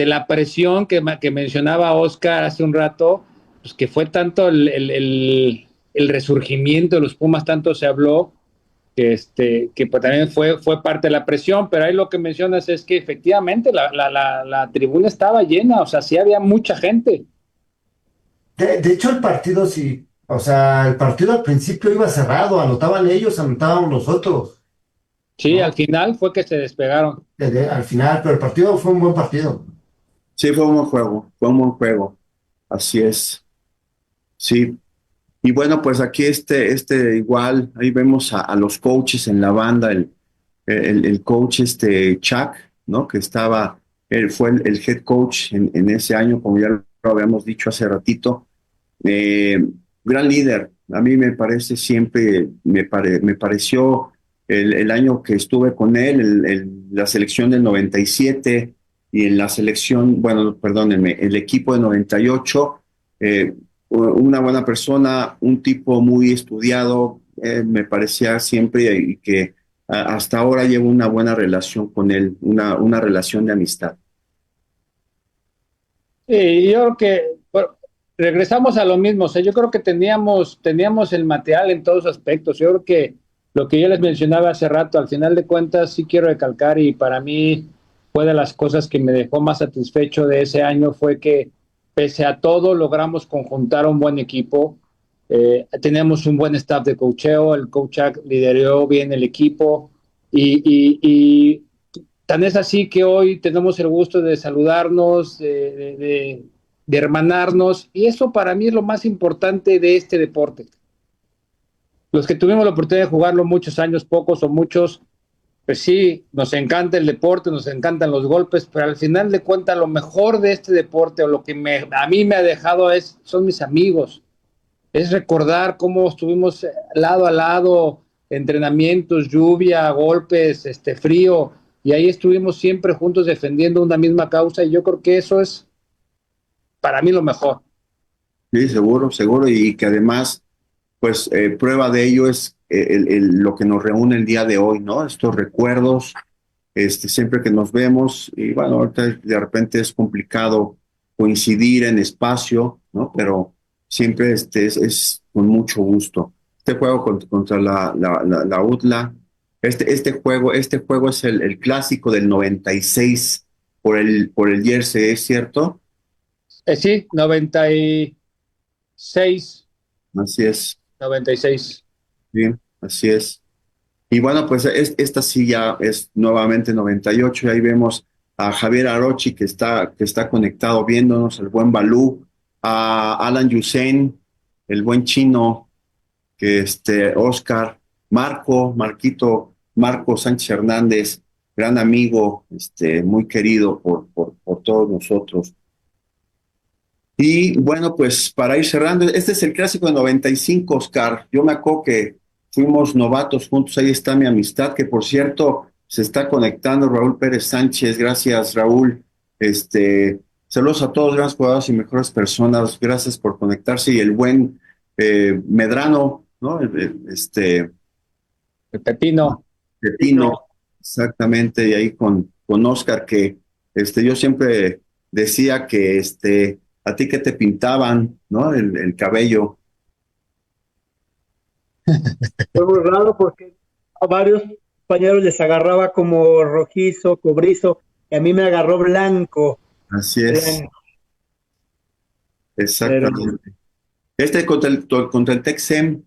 la presión que mencionaba Oscar hace un rato, pues que fue tanto el resurgimiento de los Pumas, tanto se habló, que pues también fue parte de la presión, pero ahí lo que mencionas es que efectivamente la tribuna estaba llena, o sea, sí había mucha gente. De hecho, el partido sí, o sea, el partido al principio iba cerrado, anotaban ellos, anotábamos nosotros. Sí, ¿no? Al final fue que se despegaron. Al final, pero el partido fue un buen partido. Sí, fue un buen juego, así es, sí. Y bueno, pues aquí igual, ahí vemos a los coaches en la banda, el coach Chuck, ¿no? Que él fue el head coach en ese año, como ya lo lo habíamos dicho hace ratito. Gran líder, a mí me parece siempre, me pareció el año que estuve con él, la selección del 97 y en la selección, bueno, perdónenme, el equipo de 98, una buena persona, un tipo muy estudiado, me parecía siempre y que hasta ahora llevo una buena relación con él, una relación de amistad. Sí, yo creo que bueno, regresamos a lo mismo. O sea, yo creo que teníamos el material en todos aspectos. Yo creo que lo que yo les mencionaba hace rato, al final de cuentas, sí quiero recalcar y para mí fue de las cosas que me dejó más satisfecho de ese año fue que pese a todo logramos conjuntar un buen equipo. Teníamos un buen staff de coacheo, el coach lideró bien el equipo y tan es así que hoy tenemos el gusto de saludarnos, de hermanarnos, y eso para mí es lo más importante de este deporte. Los que tuvimos la oportunidad de jugarlo muchos años, pocos o muchos, pues sí, nos encanta el deporte, nos encantan los golpes, pero al final de cuentas lo mejor de este deporte o lo que a mí me ha dejado son mis amigos, es recordar cómo estuvimos lado a lado, entrenamientos, lluvia, golpes, frío, y ahí estuvimos siempre juntos defendiendo una misma causa, y yo creo que eso es para mí lo mejor. Sí, seguro, seguro, y que además, pues prueba de ello es lo que nos reúne el día de hoy, ¿no? Estos recuerdos, siempre que nos vemos, y bueno, ahorita de repente es complicado coincidir en espacio, ¿no? Pero siempre es con mucho gusto. Este juego contra la UTLA, este juego es el clásico del 96 por el jersey, ¿es cierto? Sí, 96, Así es, 96. bien, así es. Y bueno, pues esta sí ya es nuevamente 98, y ahí vemos a Javier Arochi que está conectado viéndonos, el buen Balú, a Alan Yusen, el buen chino, que Oscar, Marco Sánchez Hernández, gran amigo, muy querido por todos nosotros. Y bueno, pues para ir cerrando, este es el clásico de 95, Oscar. Yo me acuerdo que fuimos novatos juntos, ahí está mi amistad, que por cierto se está conectando Raúl Pérez Sánchez. Gracias, Raúl. Saludos a todos, grandes jugadores y mejores personas. Gracias por conectarse. Y el buen Medrano, ¿no? El Pepino. Pepino, exactamente, y ahí con Oscar, que yo siempre decía que a ti que te pintaban, ¿no? El cabello. Fue muy raro porque a varios compañeros les agarraba como rojizo, cobrizo, y a mí me agarró blanco, Así es, blanco. Pero exactamente. Contra el Texem,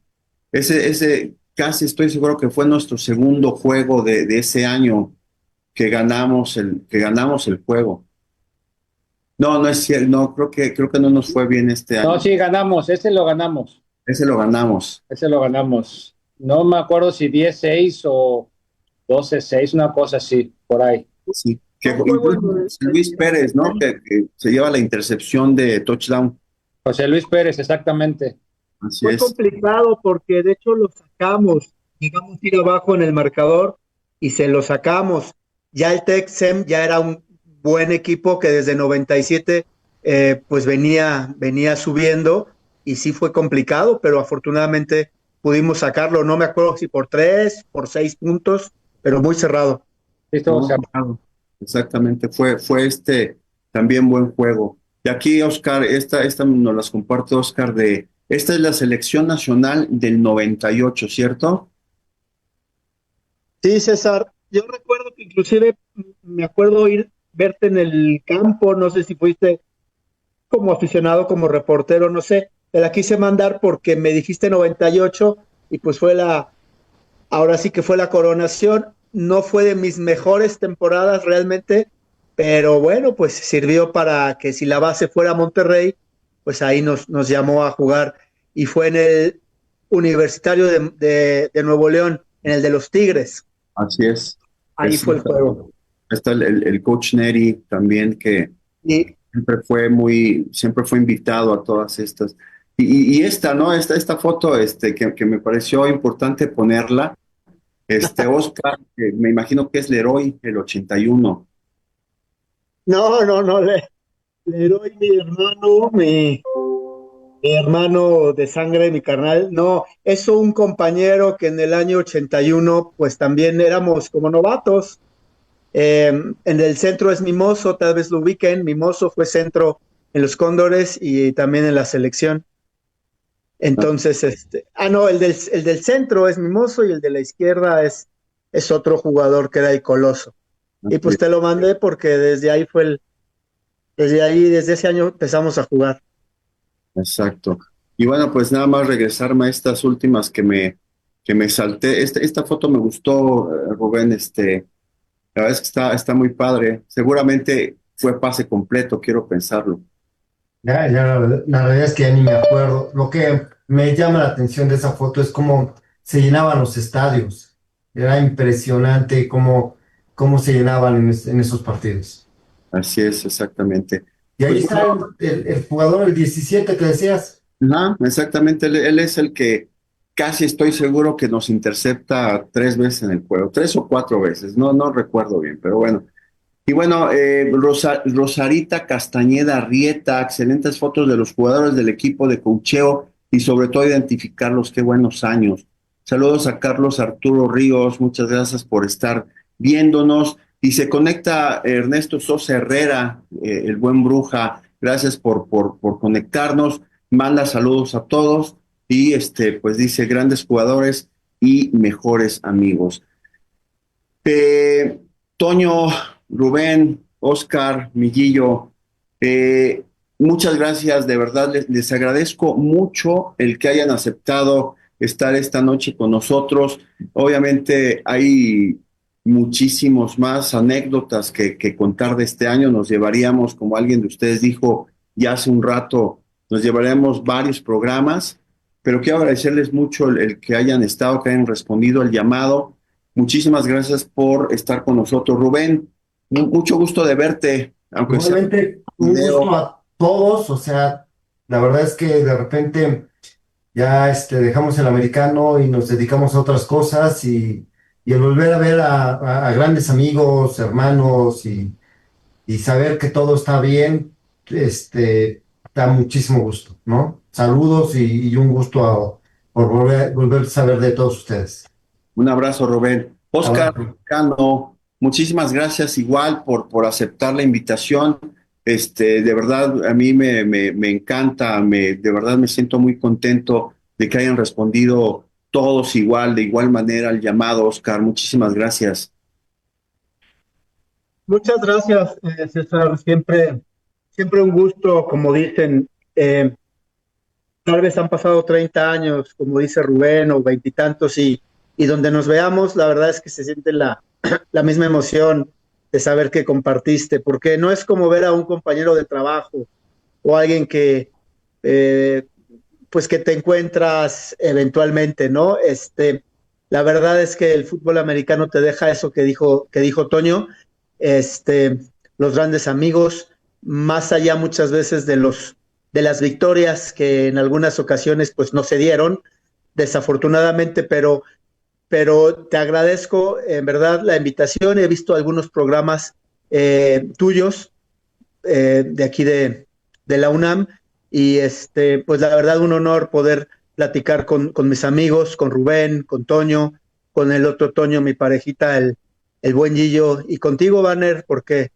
ese casi estoy seguro que fue nuestro segundo juego de ese año que ganamos el juego. No, no es cierto, no, creo que no nos fue bien este No, año. sí, ganamos, ese lo ganamos. Ese lo ganamos. Ese lo ganamos. No me acuerdo si 10-6 o 12-6, una cosa así, por ahí. Sí, que no fue incluso bueno. José Luis Pérez, ¿no? Que se lleva la intercepción de touchdown. José Luis Pérez, exactamente. Así Fue es. complicado porque de hecho lo sacamos, llegamos a ir abajo en el marcador y se lo sacamos. Ya el Texem ya era un buen equipo que desde 97 pues venía subiendo y sí fue complicado, pero afortunadamente pudimos sacarlo. No me acuerdo si por 3, por 6 puntos, pero muy cerrado. Listo, No, claro. Exactamente, fue también buen juego. Y aquí, Oscar, esta nos las comparte Oscar esta es la selección nacional del 98, ¿cierto? Sí, César, yo recuerdo que inclusive me acuerdo ir verte en el campo, no sé si fuiste como aficionado, como reportero, no sé, te la quise mandar porque me dijiste 98 y pues ahora sí que fue la coronación, no fue de mis mejores temporadas realmente, pero bueno, pues sirvió para que si la base fuera Monterrey, pues ahí nos llamó a jugar y fue en el Universitario de Nuevo León, en el de los Tigres, Así es. ahí fue el juego. Está el coach Neri también que Y siempre fue invitado a todas estas. Y esta, ¿no? Esta foto, que me pareció importante ponerla, Oscar, que me imagino que es Leroy, el 81. No, Leroy, mi hermano de sangre, mi carnal. No, es un compañero que en el año 81, pues también éramos como novatos. En el centro es Mimoso, tal vez lo ubiquen. Mimoso fue centro en los Cóndores y también en la selección. Entonces, no, el del centro es Mimoso y el de la izquierda es otro jugador que era el Coloso. Y pues te lo mandé porque desde ese año empezamos a jugar. Exacto. Y bueno, pues nada más regresarme a estas últimas que me salté. Esta foto me gustó, Rubén, la verdad es que está muy padre. Seguramente fue pase completo, quiero pensarlo. Ya, la realidad es que ya ni me acuerdo. Lo que me llama la atención de esa foto es cómo se llenaban los estadios. Era impresionante cómo se llenaban en esos partidos. Así es, exactamente. Y ahí Pues está el jugador, el 17 que decías. exactamente, él es el que casi estoy seguro que nos intercepta 3 veces en el juego, 3 o 4 veces, no recuerdo bien, pero bueno. Y bueno, Rosarita Castañeda Rieta, excelentes fotos de los jugadores del equipo de coacheo y sobre todo identificarlos, qué buenos años. Saludos a Carlos Arturo Ríos, muchas gracias por estar viéndonos. Y se conecta Ernesto Sosa Herrera, el buen Bruja, gracias por conectarnos, manda saludos a todos y pues dice grandes jugadores y mejores amigos. Eh, Toño, Rubén, Oscar, Miguillo, eh, muchas gracias, de verdad les agradezco mucho el que hayan aceptado estar esta noche con nosotros. Obviamente hay muchísimos más anécdotas que contar de este año. Nos llevaríamos, como alguien de ustedes dijo ya hace un rato, nos llevaríamos varios programas, pero quiero agradecerles mucho el que hayan estado, que hayan respondido al llamado. Muchísimas gracias por estar con nosotros, Rubén. Mucho gusto de verte, aunque sea Igualmente, un video. gusto a todos. O sea, la verdad es que de repente ya dejamos el americano y nos dedicamos a otras cosas y el volver a ver a grandes amigos, hermanos y saber que todo está bien, da muchísimo gusto, ¿no? Saludos y un gusto por volver a saber de todos ustedes. Un abrazo, Rubén. Oscar Abrazo. Cano, muchísimas gracias igual por aceptar la invitación. De verdad, a mí me encanta, de verdad me siento muy contento de que hayan respondido todos igual, de igual manera al llamado, Oscar. Muchísimas gracias. Muchas gracias, César. Siempre un gusto, como dicen. Tal vez han pasado 30 años, como dice Rubén, o veintitantos, y donde nos veamos, la verdad es que se siente la misma emoción de saber que compartiste, porque no es como ver a un compañero de trabajo o alguien eh, pues que te encuentras eventualmente, ¿no? La verdad es que el fútbol americano te deja eso que dijo Toño, este, los grandes amigos, más allá muchas veces de las victorias que en algunas ocasiones pues no se dieron, desafortunadamente, pero te agradezco en verdad la invitación. He visto algunos programas tuyos de aquí de la UNAM y pues la verdad un honor poder platicar con mis amigos, con Rubén, con Toño, con el otro Toño, mi parejita, el buen Gillo, y contigo, Banner, porque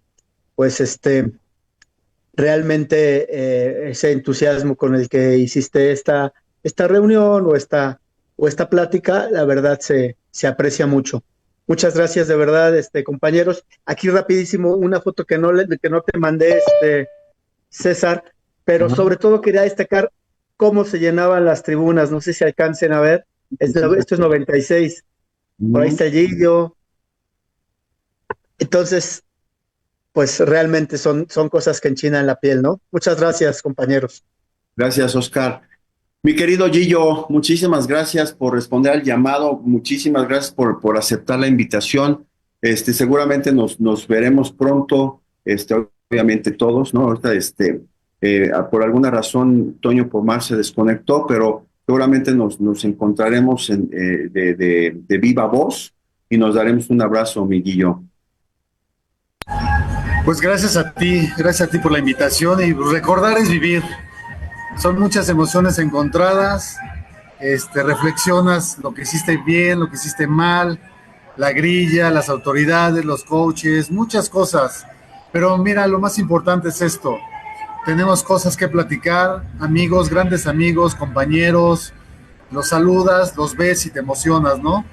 pues realmente ese entusiasmo con el que hiciste esta reunión o esta plática, la verdad se aprecia mucho. Muchas gracias de verdad, compañeros. Aquí rapidísimo una foto que no te mandé, César, pero sobre todo quería destacar cómo se llenaban las tribunas. No sé si alcancen a ver. Esto es 96. Por ahí está el Gillo. Entonces, pues realmente son cosas que enchinan la piel, ¿no? Muchas gracias, compañeros. Gracias, Oscar. Mi querido Gillo, muchísimas gracias por responder al llamado, muchísimas gracias por aceptar la invitación. Seguramente nos veremos pronto. obviamente todos, ¿no? Ahorita, por alguna razón, Toño Pomar se desconectó, pero seguramente nos encontraremos de viva voz y nos daremos un abrazo, Miguillo. Pues gracias a ti por la invitación y recordar es vivir. Son muchas emociones encontradas, reflexionas lo que hiciste bien, lo que hiciste mal, la grilla, las autoridades, los coaches, muchas cosas. Pero mira, lo más importante es esto. Tenemos cosas que platicar, amigos, grandes amigos, compañeros, los saludas, los ves y te emocionas, ¿no?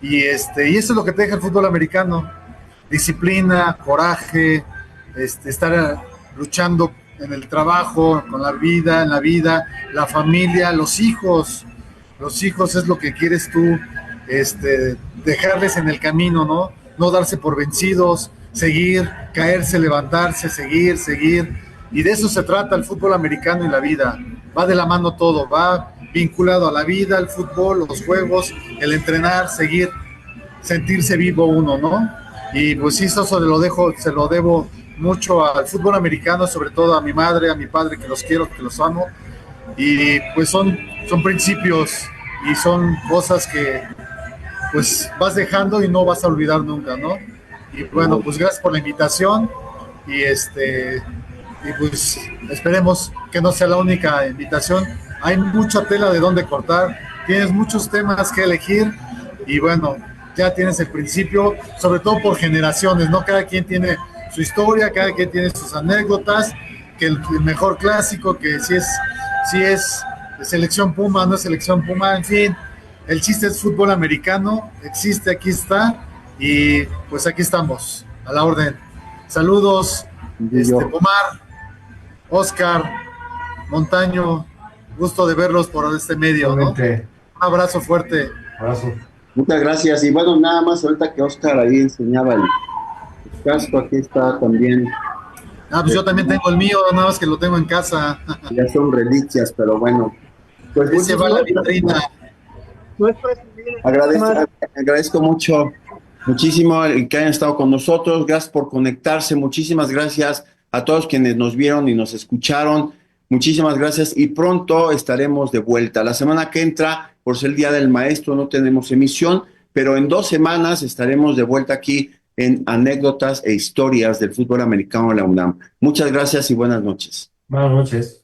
Y eso es lo que te deja el fútbol americano. Disciplina, coraje, estar luchando en el trabajo, con la vida, en la vida, la familia, los hijos. Los hijos es lo que quieres tú, dejarles en el camino, ¿no? No darse por vencidos, seguir, caerse, levantarse, seguir. Y de eso se trata el fútbol americano y la vida. Va de la mano todo, va vinculado a la vida, al fútbol, los juegos, el entrenar, seguir, sentirse vivo uno, ¿no? Y pues sí, eso se lo debo mucho al fútbol americano, sobre todo a mi madre, a mi padre, que los quiero, que los amo. Y pues son principios y son cosas que pues vas dejando y no vas a olvidar nunca, ¿no? Y bueno, pues gracias por la invitación y y pues esperemos que no sea la única invitación. Hay mucha tela de dónde cortar, tienes muchos temas que elegir y bueno, ya tienes el principio, sobre todo por generaciones, ¿no? Cada quien tiene su historia, cada quien tiene sus anécdotas, que el mejor clásico, que si es selección Puma, no es selección Puma, en fin, el chiste es fútbol americano, existe, aquí está, y pues aquí estamos, a la orden. Saludos, Omar, Oscar, Montaño, gusto de verlos por este medio, ¿no? Un abrazo fuerte. Abrazo. Muchas gracias. Y bueno, nada más ahorita que Oscar ahí enseñaba el casco, aquí está también. Pues yo también tengo el mío, nada más que lo tengo en casa. Ya son reliquias, pero bueno. Pues se va la vitrina. Agradezco muchísimo el que hayan estado con nosotros. Gracias por conectarse. Muchísimas gracias a todos quienes nos vieron y nos escucharon. Muchísimas gracias y pronto estaremos de vuelta. La semana que entra, por ser el Día del Maestro, no tenemos emisión, pero en 2 semanas estaremos de vuelta aquí en Anécdotas e Historias del Fútbol Americano de la UNAM. Muchas gracias y buenas noches. Buenas noches.